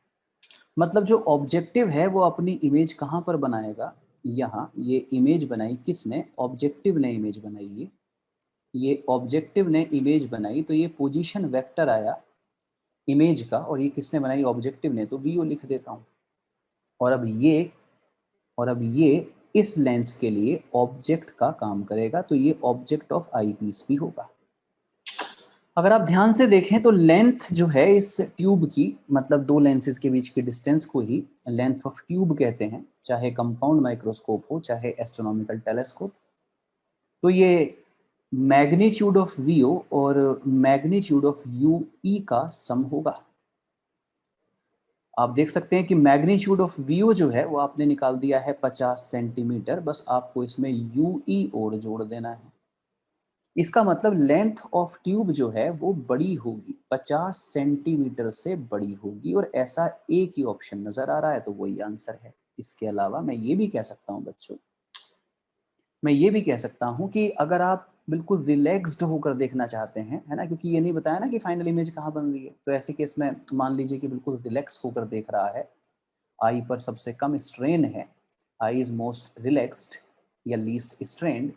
मतलब जो ऑब्जेक्टिव है वो अपनी इमेज कहां पर बनाएगा? यहाँ ये इमेज बनाई किसने? ऑब्जेक्टिव ने इमेज बनाई। ये ऑब्जेक्टिव ने इमेज बनाई, तो ये पोजीशन वेक्टर आया इमेज का, और ये किसने बनाई? ऑब्जेक्टिव ने। तो वीओ लिख देता हूँ। और अब ये इस लेंस के लिए ऑब्जेक्ट का काम करेगा, तो ये ऑब्जेक्ट ऑफ आई पीस भी होगा। अगर आप ध्यान से देखें तो लेंथ जो है इस ट्यूब की, मतलब दो लेंसेज के बीच की डिस्टेंस को ही लेंथ ऑफ ट्यूब कहते हैं, चाहे कंपाउंड माइक्रोस्कोप हो चाहे एस्ट्रोनॉमिकल टेलीस्कोप। तो ये मैग्नीट्यूड ऑफ वीओ और मैग्नीट्यूड ऑफ यूई का सम होगा। आप देख सकते हैं कि मैग्नीट्यूड ऑफ वीओ जो है वो आपने निकाल दिया है 50 सेंटीमीटर, बस आपको इसमें यूई और जोड़ देना है। इसका मतलब लेंथ ऑफ ट्यूब जो है वो बड़ी होगी, 50 सेंटीमीटर से बड़ी होगी। और ऐसा एक ही ऑप्शन नजर आ रहा है, तो वही आंसर है। इसके अलावा मैं ये भी कह सकता हूँ बच्चों, मैं ये भी कह सकता हूँ कि अगर आप बिल्कुल रिलैक्स्ड होकर देखना चाहते हैं, है ना, क्योंकि ये नहीं बताया ना कि फाइनल इमेज कहाँ बन रही है, तो ऐसे केस में मान लीजिए कि बिल्कुल रिलैक्स होकर देख रहा है, आई पर सबसे कम स्ट्रेन है, आई इज मोस्ट रिलैक्स्ड या लीस्ट स्ट्रेन्ड,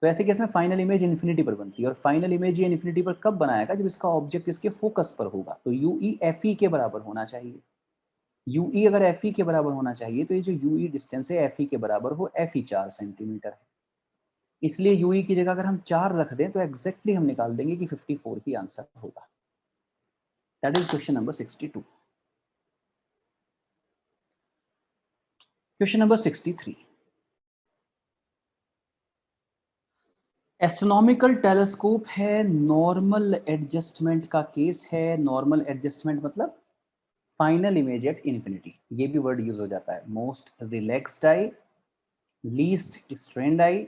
तो ऐसे केस में फाइनल इमेज इन्फिनिटी पर बनती है। और फाइनल इमेज ये इन्फिनिटी पर कब बनाएगा? जब इसका ऑब्जेक्ट इसके फोकस पर होगा। तो यूई एफई के बराबर होना चाहिए। यूई अगर एफई के बराबर होना चाहिए, तो ये जो यूई डिस्टेंस है एफई के बराबर हो, एफई 4 सेंटीमीटर है। इसलिए यूई की जगह अगर हम 4 रख दें तो एग्जैक्टली हम निकाल देंगे कि 54 ही आंसर होगा। That is question number 62। Question number 63, astronomical telescope है, नॉर्मल एडजस्टमेंट का केस है। नॉर्मल एडजस्टमेंट मतलब फाइनल इमेज एट इन्फिनिटी, ये भी वर्ड यूज हो जाता है। मोस्ट रिलैक्स्ड आई, लीस्ट स्ट्रेन्ड आई,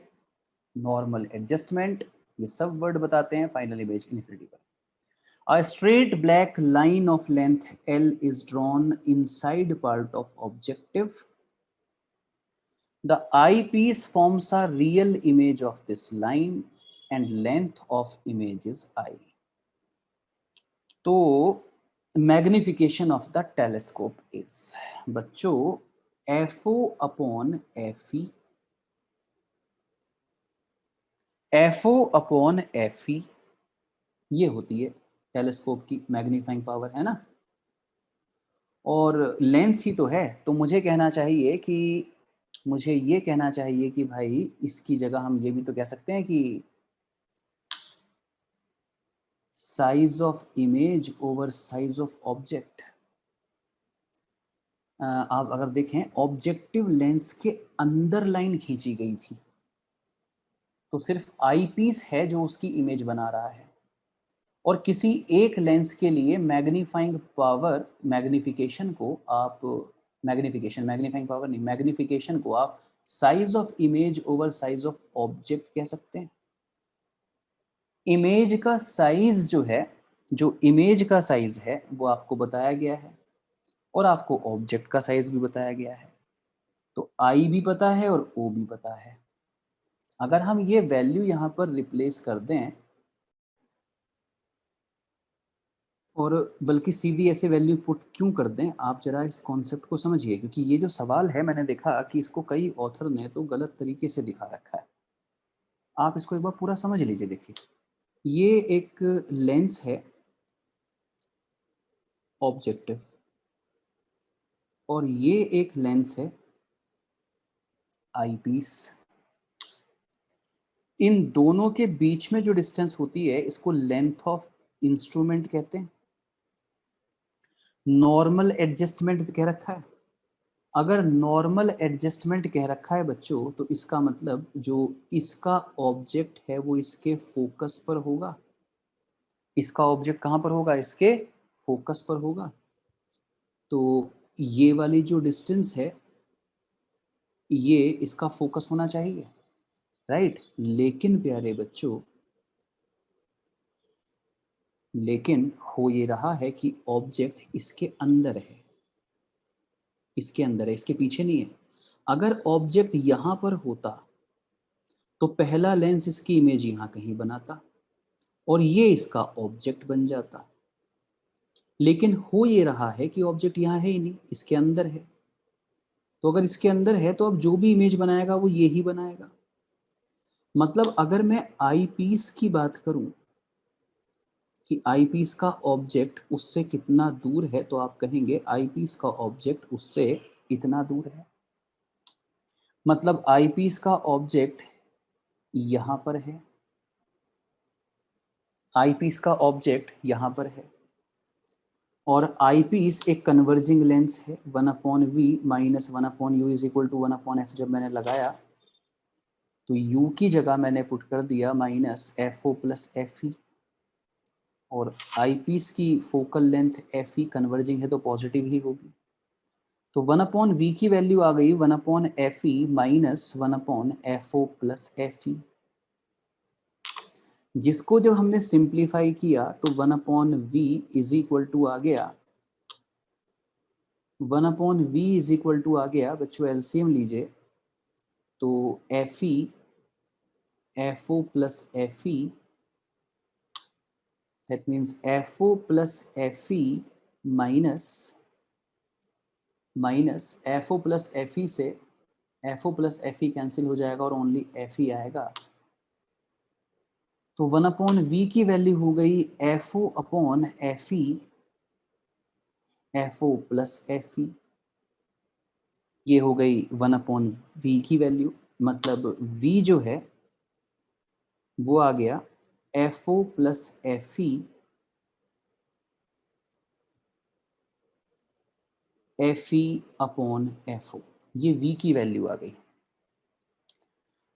नॉर्मल एडजस्टमेंट, ये सब वर्ड बताते हैं फाइनल इमेज इन्फिनिटी पर। A straight black line of length L is drawn inside part of objective. The eyepiece forms a real image of this line and length of image is I. तो magnification of the telescope is, बच्चों, FO upon FE, FO upon FE ये होती है telescope की magnifying power, है ना। और lens ही तो है, तो मुझे कहना चाहिए कि मुझे ये कहना चाहिए कि भाई इसकी जगह हम ये भी तो कह सकते हैं कि size of image over size of object. आप अगर देखें ऑब्जेक्टिव लेंस के अंदर लाइन खींची गई थी, तो सिर्फ आई पीस है जो उसकी इमेज बना रहा है, और किसी एक लेंस के लिए मैग्नीफाइंग पावर, मैग्निफिकेशन को आप मैग्नीफाइंग पावर नहीं, मैग्निफिकेशन को आप size of image over size of object कह सकते हैं। इमेज का साइज जो है, जो इमेज का साइज है वो आपको बताया गया है, और आपको ऑब्जेक्ट का साइज भी बताया गया है। तो आई भी पता है और ओ भी पता है। अगर हम ये वैल्यू यहाँ पर रिप्लेस कर दें, और बल्कि सीधी ऐसे वैल्यू पुट क्यों कर दें, आप जरा इस कॉन्सेप्ट को समझिए, क्योंकि ये जो सवाल है मैंने देखा कि इसको कई ऑथर ने तो गलत तरीके से दिखा रखा है। आप इसको एक बार पूरा समझ लीजिए। देखिए, ये एक लेंस है ऑब्जेक्टिव, और ये एक लेंस है आईपीस। इन दोनों के बीच में जो डिस्टेंस होती है इसको लेंथ ऑफ इंस्ट्रूमेंट कहते हैं। नॉर्मल एडजस्टमेंट कह रखा है। अगर नॉर्मल एडजस्टमेंट कह रखा है बच्चों, तो इसका मतलब जो इसका ऑब्जेक्ट है वो इसके फोकस पर होगा। इसका ऑब्जेक्ट कहाँ पर होगा? इसके फोकस पर होगा। तो ये वाली जो डिस्टेंस है ये इसका फोकस होना चाहिए, राइट। लेकिन प्यारे बच्चों, लेकिन हो ये रहा है कि ऑब्जेक्ट इसके अंदर है, इसके अंदर है, इसके पीछे नहीं है। अगर ऑब्जेक्ट यहाँ पर होता तो पहला लेंस इसकी इमेज यहाँ कहीं बनाता और ये इसका ऑब्जेक्ट बन जाता। लेकिन हो ये रहा है कि ऑब्जेक्ट यहाँ है ही नहीं, इसके अंदर है। तो अगर इसके अंदर है तो अब जो भी इमेज बनाएगा वो ये ही बनाएगा। मतलब अगर मैं आई पीस की बात करूं कि आई पीस का ऑब्जेक्ट उससे कितना दूर है, तो आप कहेंगे आई पीस का ऑब्जेक्ट उससे इतना दूर है। मतलब आई पीस का ऑब्जेक्ट यहाँ पर है, आई पीस का ऑब्जेक्ट यहाँ पर है, और आई पीस एक कन्वर्जिंग लेंस है। 1/v minus 1/u is equal to 1/f जब मैंने लगाया तो u की जगह मैंने पुट कर दिया माइनस FO प्लस FE, और आई पीस की फोकल लेंथ FE कन्वर्जिंग है तो पॉजिटिव ही होगी। तो 1/v की वैल्यू आ गई 1/FE minus 1/FO plus FE, जिसको जब हमने सिंप्लीफाई किया तो 1/v इज इक्वल टू आ गया 1/v इज इक्वल टू आ गया बच्चों, एलसीएम लीजिए तो FE FO plus FE, that means FO plus FE minus FO plus FE से FO प्लस FE कैंसिल हो जाएगा और ओनली FE आएगा। तो 1/v की वैल्यू हो गई FO upon FE, FO plus FE। ये हो गई 1/v की वैल्यू, मतलब v जो है वो आ गया FO plus FE upon FO, ये v की वैल्यू आ गई।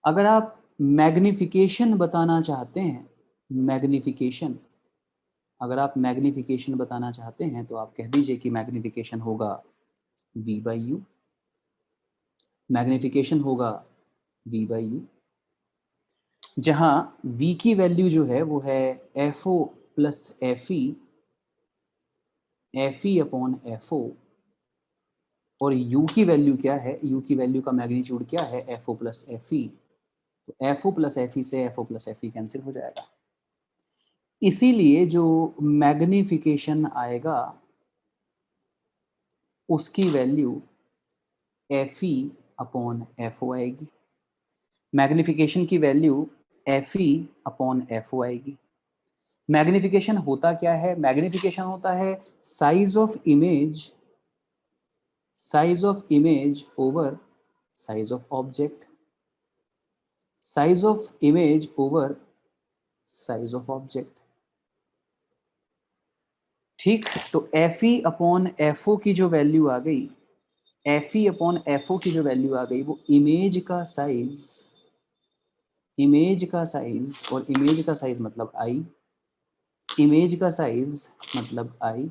अगर आप मैग्निफिकेशन बताना चाहते हैं, मैग्निफिकेशन, अगर आप मैग्निफिकेशन बताना चाहते हैं तो आप कह दीजिए कि मैग्निफिकेशन होगा v/u, मैग्निफिकेशन होगा v/u, जहां v की वैल्यू जो है वो है FO plus FE upon FO, और u की वैल्यू क्या है? u की वैल्यू का मैग्नीट्यूड क्या है? FO plus FE। तो FO प्लस FE से FO प्लस FE कैंसिल हो जाएगा। इसीलिए जो मैग्निफिकेशन आएगा उसकी वैल्यू FE अपॉन FO आएगी। मैग्निफिकेशन की वैल्यू FE अपॉन FO आएगी। मैग्निफिकेशन होता क्या है? मैग्निफिकेशन होता है size of image over size of object, size of image over size of object. ठीक, तो FE अपॉन FO की जो वैल्यू आ गई, FE अपॉन FO की जो वैल्यू आ गई, वो इमेज का साइज और इमेज का साइज मतलब I, इमेज का साइज मतलब I,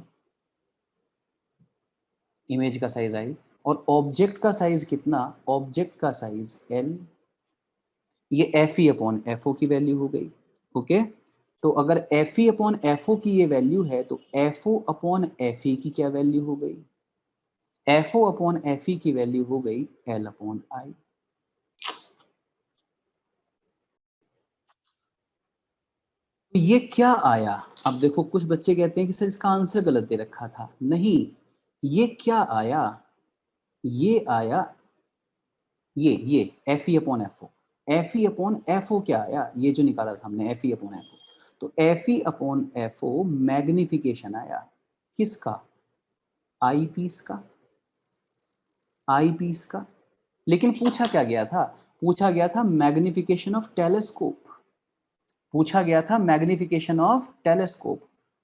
इमेज का साइज I, और ऑब्जेक्ट का साइज कितना? ऑब्जेक्ट का साइज L। ये FE अपॉन FO की वैल्यू हो गई। ओके, तो अगर FE अपॉन FO की ये वैल्यू है तो FO अपॉन FE की क्या वैल्यू हो गई? FO अपॉन FE की वैल्यू हो गई L अपॉन I। तो ये क्या आया? अब देखो, कुछ बच्चे कहते हैं कि सर इसका आंसर गलत दे रखा था। नहीं, ये क्या आया? ये आया ये FE upon FO। FE upon FO क्या आया? ये जो निकाला था हमने FE अपॉन FO, तो FE अपॉन FO मैग्निफिकेशन आया। किसका? आई पीस का, आई पीस का। लेकिन पूछा क्या गया था? पूछा गया था मैग्निफिकेशन ऑफ टेलीस्कोप, पूछा गया था मैग्निफिकेशन ऑफ टेलीस्कोप,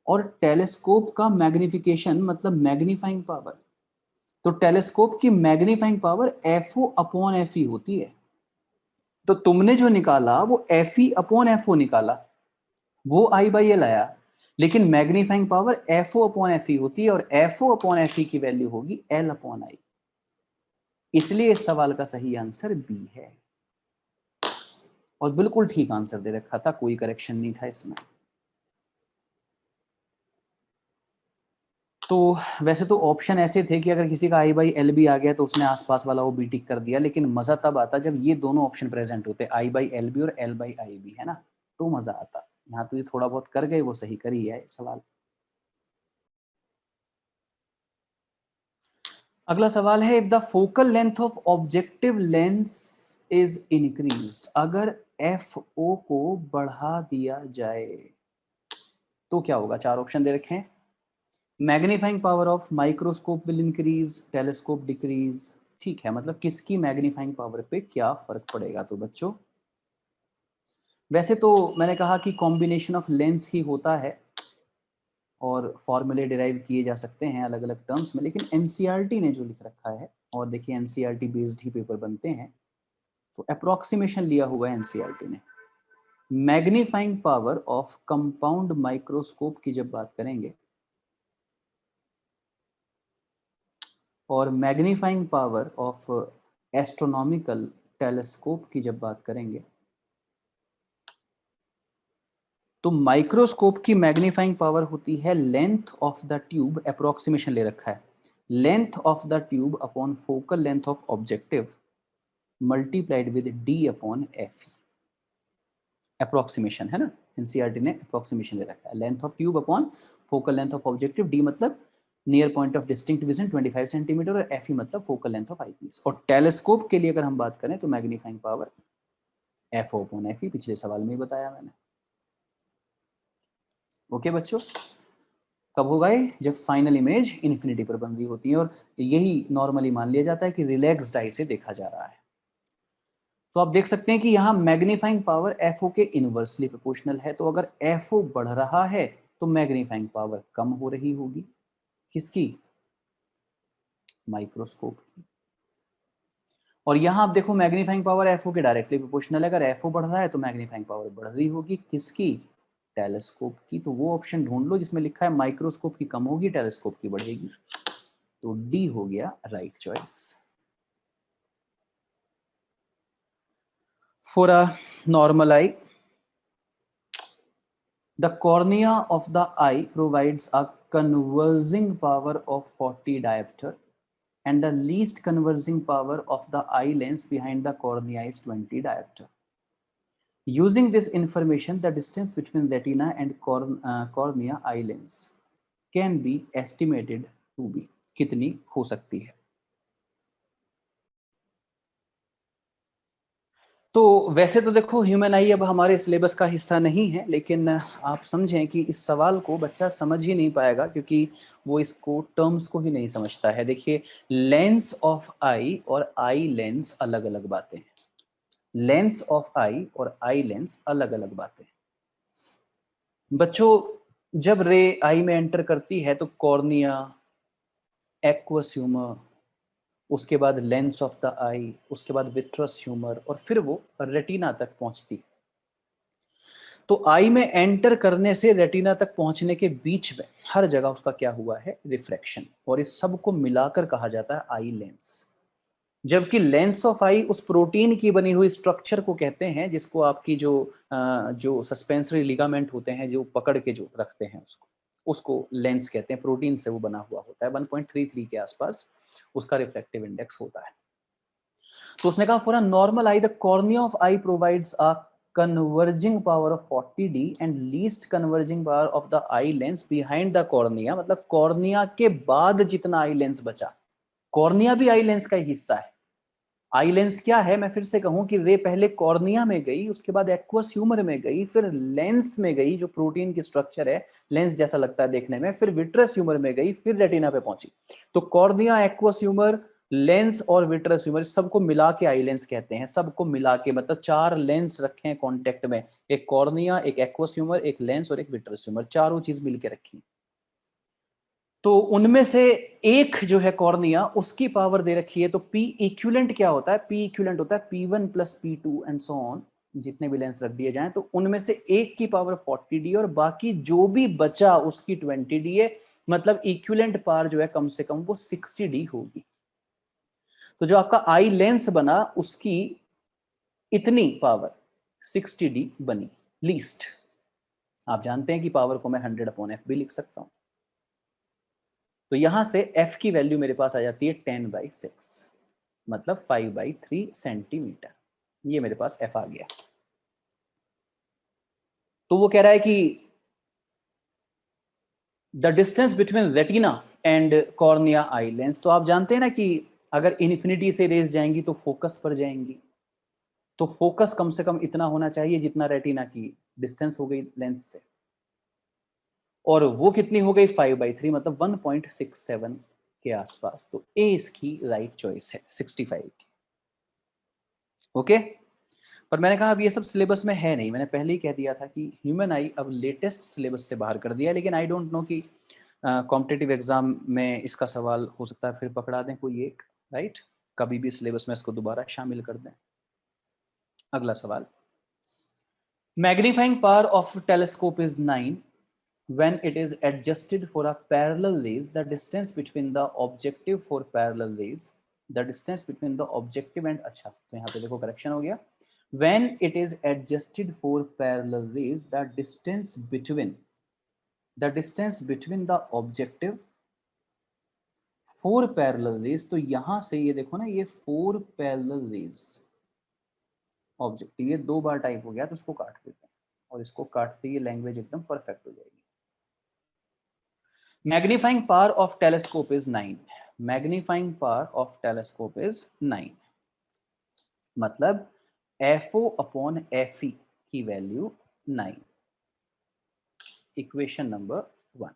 और टेलीस्कोप का मैग्निफिकेशन मतलब मैग्नीफाइंग पावर। तो टेलीस्कोप की magnifying power FO upon FE होती है। तो तुमने जो निकाला वो FE अपॉन FO निकाला, वो I बाई एल आया, लेकिन magnifying power FO upon FE होती है, और FO अपॉन FE की वैल्यू होगी L अपॉन I। इसलिए इस सवाल का सही आंसर बी है, और बिल्कुल ठीक आंसर दे रखा था, कोई करेक्शन नहीं था इसमें। तो वैसे तो ऑप्शन ऐसे थे कि अगर किसी का I बाई एल भी आ गया तो उसने आसपास वाला वो बी टिक कर दिया, लेकिन मजा तब आता जब ये दोनों ऑप्शन प्रेजेंट होते, I बाई एल भी और L बाई आई भी, है ना, तो मजा आता। यहाँ तो ये थोड़ा बहुत कर गए, वो सही कर ही है सवाल। अगला सवाल है, if the focal length of objective lens is increased, अगर FO को बढ़ा दिया जाए तो क्या होगा? चार ऑप्शन दे रखे हैं। Magnifying power of microscope will increase, telescope decrease. ठीक है, मतलब किसकी मैग्नीफाइंग पावर पे क्या फर्क पड़ेगा? तो बच्चों, वैसे तो मैंने कहा कि कॉम्बिनेशन ऑफ लेंस ही होता है और फॉर्मूले डिराइव किए जा सकते हैं अलग अलग टर्म्स में, लेकिन एनसीईआरटी ने जो लिख रखा है, और देखिए एनसीईआरटी बेस्ड ही पेपर बनते हैं, तो अप्रोक्सीमेशन लिया हुआ है एनसीईआरटी ने। Magnifying power of compound microscope की जब बात करेंगे, और magnifying power of astronomical telescope की जब बात करेंगे, तो माइक्रोस्कोप की मैग्नीफाइंग पावर होती है length of the tube, approximation ले रखा है, length of the tube upon focal length of objective multiplied with D upon FE। Approximation है ना, एनसीईआरटी ने अप्रोक्सीमेशन ले रखा है, length of tube upon focal length of objective, D मतलब near point of distinct vision 25 centimetre, और FE मतलब focal length of eyepiece. और टेलीस्कोप के लिए अगर हम बात करें तो magnifying power FO upon FE, पिछले सवाल में ही बताया मैंने। ओके बच्चों, कब होगा ये? जब फाइनल इमेज इन्फिनिटी पर बन रही होती है, और यही नॉर्मली मान लिया जाता है कि रिलैक्स्ड आई से देखा जा रहा है। तो आप देख सकते हैं कि यहाँ मैग्नीफाइंग पावर FO के इनवर्सली प्रोपोर्शनल है, तो अगर FO बढ़ रहा है तो मैग्नीफाइंग पावर कम हो रही होगी। किसकी? माइक्रोस्कोप की। और यहाँ आप देखो मैग्नीफाइंग पावर FO के डायरेक्टली प्रोपोर्शनल है, अगर FO बढ़ रहा है तो मैग्नीफाइंग पावर बढ़ रही होगी। किसकी? टेलीस्कोप की। तो वो ऑप्शन ढूंढ लो जिसमें लिखा है माइक्रोस्कोप की कम होगी, टेलीस्कोप की बढ़ेगी। तो D हो गया right choice. For a normal eye, the cornea of the eye provides a conversing power of 40 diopter, and the least conversing power of the eye lens behind the cornea is 20 diopter. Using this information, the distance between retina and cornea eye lens can be estimated to be. कितनी हो सकती है। तो वैसे तो देखो human आई अब हमारे सिलेबस का हिस्सा नहीं है, लेकिन आप समझें कि इस सवाल को बच्चा समझ ही नहीं पाएगा क्योंकि वो इसको टर्म्स को ही नहीं समझता है। देखिए, लेंस ऑफ आई और आई लेंस अलग अलग बातें हैं। लेंस ऑफ आई और आई लेंस अलग अलग बातें हैं बच्चों। जब रे आई में एंटर करती है तो कॉर्निया, एक्वस ह्यूमर, उसके बाद लेंस ऑफ द आई, उसके बाद विट्रस ह्यूमर, और फिर वो रेटिना तक पहुंचती है। तो आई में एंटर करने से रेटिना तक पहुंचने के बीच में हर जगह उसका क्या हुआ है, रिफ्रैक्शन, और इस सब को मिलाकर कहा जाता है आई लेंस। जबकि लेंस ऑफ आई उस प्रोटीन की बनी हुई स्ट्रक्चर को कहते हैं जिसको आपकी जो सस्पेंसरी लिगामेंट होते हैं, जो पकड़ के जो रखते हैं, उसको उसको लेंस कहते हैं। प्रोटीन से वो बना हुआ होता है। 1.33 के आसपास उसका रिफ्रैक्टिव इंडेक्स होता है। तो उसने कहा for a normal I the cornea of I provides a converging power of 40D and least converging power of the eye lens behind the cornea. मतलब कॉर्निया के बाद जितना आई लेंस बचा, कॉर्निया भी आई लेंस का ही हिस्सा है। Eye lens क्या है, मैं फिर से कहूं कि रे पहले कॉर्निया में गई, उसके बाद एक्वस ह्यूमर में गई, फिर लेंस में गई जो प्रोटीन की स्ट्रक्चर है, लेंस जैसा लगता है देखने में, फिर विट्रस ह्यूमर में गई, फिर रेटिना पे पहुंची। तो कॉर्निया, एक्वस ह्यूमर, लेंस और विट्रस ह्यूमर सबको मिला के आई लेंस कहते हैं। सबको मिला के मतलब 4 लेंस रखे हैं कॉन्टेक्ट में, एक कॉर्निया, एक एक्वस ह्यूमर, एक लेंस और एक विट्रस ह्यूमर, चारों चीज मिलके रखी। तो उनमें से एक जो है कॉर्निया, उसकी पावर दे रखी है। तो पी इक्विवेलेंट क्या होता है, पी इक्विवेलेंट होता है P1 plus P2 and so on, जितने भी लेंस रख दिए जाएं। तो उनमें से एक की पावर 40D और बाकी जो भी बचा उसकी 20D है। मतलब इक्विवेलेंट पावर जो है कम से कम वो 60D होगी। तो जो आपका आई लेंस बना उसकी इतनी पावर 60D बनी लीस्ट। आप जानते हैं कि पावर को मैं 100/f भी लिख सकता हूं। तो यहां से f की वैल्यू मेरे पास आ जाती है 10/6, मतलब 5/3 सेंटीमीटर। ये मेरे पास f आ गया। तो वो कह रहा है कि the distance between retina and cornea eye lens. तो आप जानते हैं ना कि अगर इन्फिनिटी से रेज जाएंगी तो फोकस पर जाएंगी। तो फोकस कम से कम इतना होना चाहिए जितना रेटिना की डिस्टेंस हो गई लेंस से, और वो कितनी हो गई 5/3, मतलब 1.67 के आसपास। तो ए इसकी राइट चॉइस है 65 की। ओके। पर मैंने कहा अब ये सब सिलेबस में है नहीं। मैंने पहले ही कह दिया था कि ह्यूमन आई अब लेटेस्ट सिलेबस से बाहर कर दिया, लेकिन आई डोंट नो कि कॉम्पिटिटिव एग्जाम में इसका सवाल हो सकता है फिर पकड़ा दें कोई एक, राइट, कभी भी सिलेबस में इसको दोबारा शामिल कर दें। अगला सवाल, magnifying power of telescope is 9 when it is adjusted for a parallel rays. The distance between the objective for parallel rays, the distance between the objective and, अच्छा तो यहाँ पे देखो करेक्शन हो गया, when it is adjusted for parallel rays, the distance between the objective for parallel rays। तो यहाँ से ये देखो ना, ये for parallel rays ऑब्जेक्टिव, ये 2 बार टाइप हो गया तो इसको काट देते हैं, और इसको काटते ही लैंग्वेज एकदम परफेक्ट हो जाएगी। Magnifying power of telescope is 9। Magnifying power of telescope is 9, मतलब FO अपॉन FE की value 9। Equation number 1,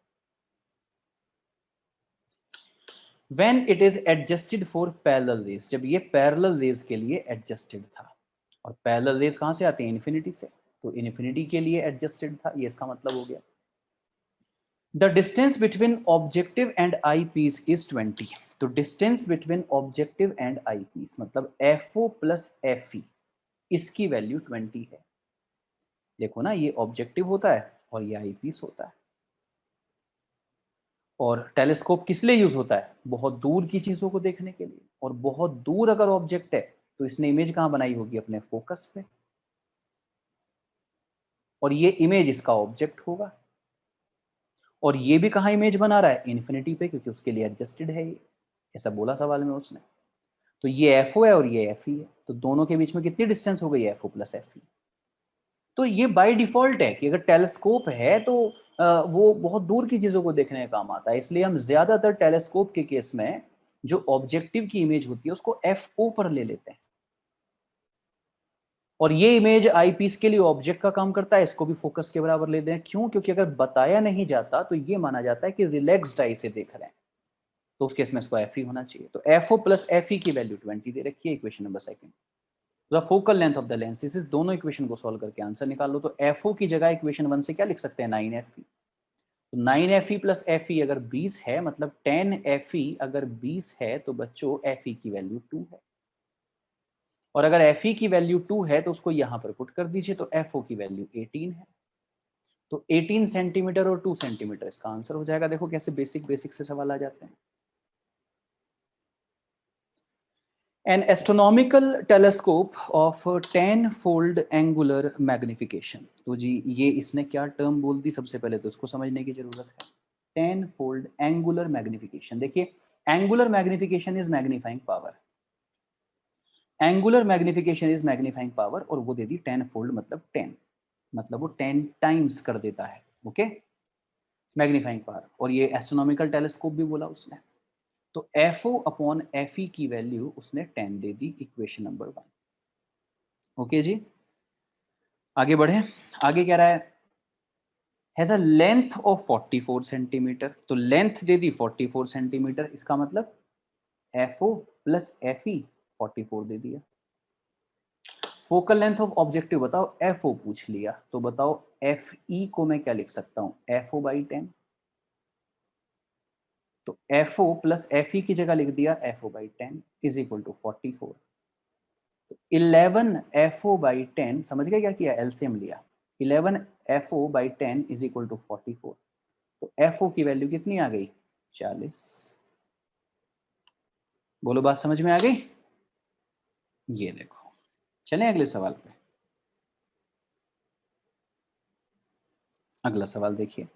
when it is adjusted for parallel raise, जब ये पैरेलल रेज के लिए एडजस्टेड था, और पैरेलल रेज कहां से आती है, इन्फिनिटी से, तो इन्फिनिटी के लिए एडजस्टेड था, ये इसका मतलब हो गया। The distance between objective and eyepiece is 20। तो distance between objective and eyepiece मतलब FO प्लस FE, इसकी वैल्यू 20 है। देखो ना, ये ऑब्जेक्टिव होता है और ये आईपीस होता है। और टेलीस्कोप किस लिए यूज होता है, बहुत दूर की चीजों को देखने के लिए। और बहुत दूर अगर ऑब्जेक्ट है तो इसने इमेज कहाँ बनाई होगी, अपने फोकस पे, और ये इमेज इसका ऑब्जेक्ट होगा। और ये भी कहाँ इमेज बना रहा है, इन्फिनिटी पे, क्योंकि उसके लिए एडजस्टेड है ये, ऐसा बोला सवाल में उसने। तो ये FO है और ये FE है, तो दोनों के बीच में कितनी डिस्टेंस हो गई, FO प्लस FE। तो ये बाय डिफॉल्ट है कि अगर टेलीस्कोप है तो वो बहुत दूर की चीजों को देखने का काम आता है, इसलिए हम ज्यादातर टेलीस्कोप के केस में जो ऑब्जेक्टिव की इमेज होती है उसको FO पर ले लेते हैं, और ये इमेज आईपीस के लिए ऑब्जेक्ट का काम करता है, इसको भी फोकस के बराबर ले दें। क्यों? क्योंकि अगर बताया नहीं जाता तो ये माना जाता है कि रिलैक्स्ड आई से देख रहे हैं, तो उस केस में इसको FE होना चाहिए। तो FO प्लस FE की वैल्यू 20 दे रखी है, equation number second. The focal length of the lens, इस दोनों इक्वेशन को सॉल्व करके आंसर निकाल लो। तो FO की जगह इक्वेशन 1 से क्या लिख सकते हैं, 9FE। तो 9FE प्लस FE अगर 20 है, मतलब 10FE अगर 20 है तो बच्चों FE की वैल्यू 2 है, और अगर FE की वैल्यू 2 है तो उसको यहां पर पुट कर दीजिए, तो FO की वैल्यू 18 है। तो 18 सेंटीमीटर और 2 सेंटीमीटर इसका आंसर हो जाएगा। देखो कैसे बेसिक से सवाल आ जाते हैं। An astronomical telescope of 10-fold angular magnification, तो जी ये इसने क्या टर्म बोल दी, सबसे पहले तो इसको समझने की जरूरत है। 10-fold angular magnification, देखिए angular magnification is magnifying power, angular magnification is magnifying power, और वो दे दी 10-fold मतलब 10, मतलब वो 10 टाइम्स कर देता है, ओके, मैग्नीफाइंग पावर। और ये एस्ट्रोनॉमिकल टेलीस्कोप भी बोला उसने। तो FO अपॉन FE की वैल्यू उसने 10 दे दी, इक्वेशन नंबर 1। ओके जी, आगे बढ़े। आगे कह रहा है has a length of 44 centimetre, तो लेंथ दे दी 44 सेंटीमीटर, इसका मतलब FO प्लस FE 44 दे दिया। फोकल लेंथ ऑफ ऑब्जेक्टिव बताओ, FO पूछ लिया, तो बताओ FE को मैं क्या लिख सकता हूं, FO बाई 10। तो FO प्लस FE की जगह लिख दिया FO by 10 is equal to 44। तो 11 FO बाई 10, समझ गए क्या किया, एलसीएम लिया। 11 FO by 10 is equal to 44। तो FO की वैल्यू कितनी आ गई, 40। बोलो बात समझ में आ गई? ये देखो, चलें अगले सवाल पे। अगला सवाल देखिए,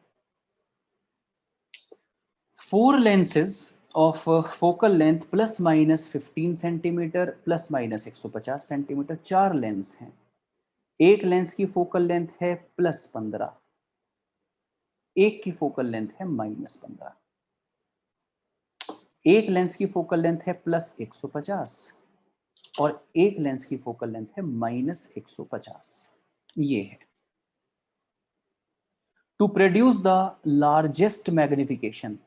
4 lenses of focal length plus minus 15 centimetre plus minus 150 centimetre, 4 lens हैं। एक लेंस की फोकल लेंथ है +15, एक की फोकल लेंथ है -15, एक लेंस की फोकल लेंथ है +150 और एक लेंस की फोकल लेंथ है -150। ये है to produce the largest magnification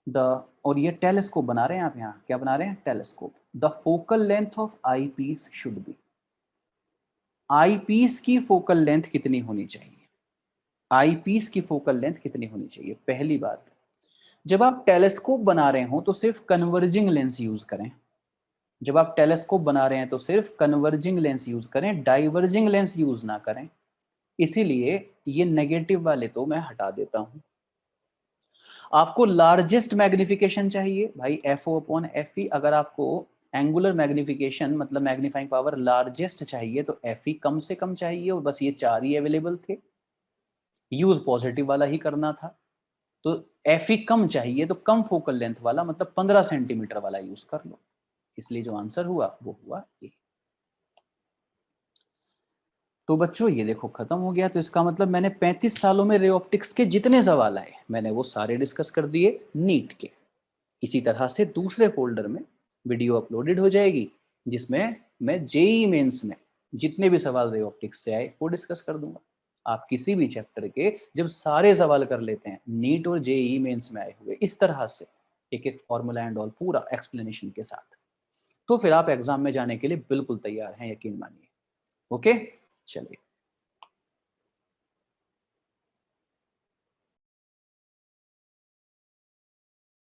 the, और ये टेलीस्कोप बना रहे हैं आप, यहाँ क्या बना रहे हैं, telescope. The focal length of eyepiece should be, eyepiece की फोकल लेंथ कितनी होनी चाहिए, आई पीस की फोकल लेंथ कितनी होनी चाहिए। पहली बात, जब आप टेलीस्कोप बना रहे हो तो सिर्फ कन्वर्जिंग लेंस यूज करें, जब आप टेलीस्कोप बना रहे हैं तो सिर्फ कन्वर्जिंग लेंस यूज करें, डाइवर्जिंग लेंस यूज ना करें। इसीलिए ये नेगेटिव वाले तो मैं हटा देता हूं। आपको लार्जेस्ट मैग्निफिकेशन चाहिए भाई, FO अपॉन FE। अगर आपको एंगुलर मैग्निफिकेशन मतलब मैग्नीफाइंग पावर लार्जेस्ट चाहिए तो FE कम से कम चाहिए, और बस ये 4 ही अवेलेबल थे, यूज पॉजिटिव वाला ही करना था। तो FE कम चाहिए तो कम फोकल लेंथ वाला मतलब 15 सेंटीमीटर वाला यूज कर लो। इसलिए जो आंसर हुआ वो हुआ ये। तो बच्चों ये देखो खत्म हो गया। तो इसका मतलब मैंने 35 सालों में रे ऑप्टिक्स के जितने सवाल आए मैंने वो सारे डिस्कस कर दिए नीट के। इसी तरह से दूसरे फोल्डर में वीडियो अपलोडेड हो जाएगी जिसमें मैं जेई मेंस में जितने भी सवाल रे ऑप्टिक्स से आए वो डिस्कस कर दूंगा। आप किसी भी चैप्टर के जब सारे सवाल कर लेते हैं नीट और जेई मेंस में आए हुए इस तरह से, एक एक फॉर्मूला एंड ऑल पूरा एक्सप्लेनेशन के साथ, तो फिर आप एग्जाम में जाने के लिए बिल्कुल तैयार हैं, यकीन मानिए। ओके, चलिए।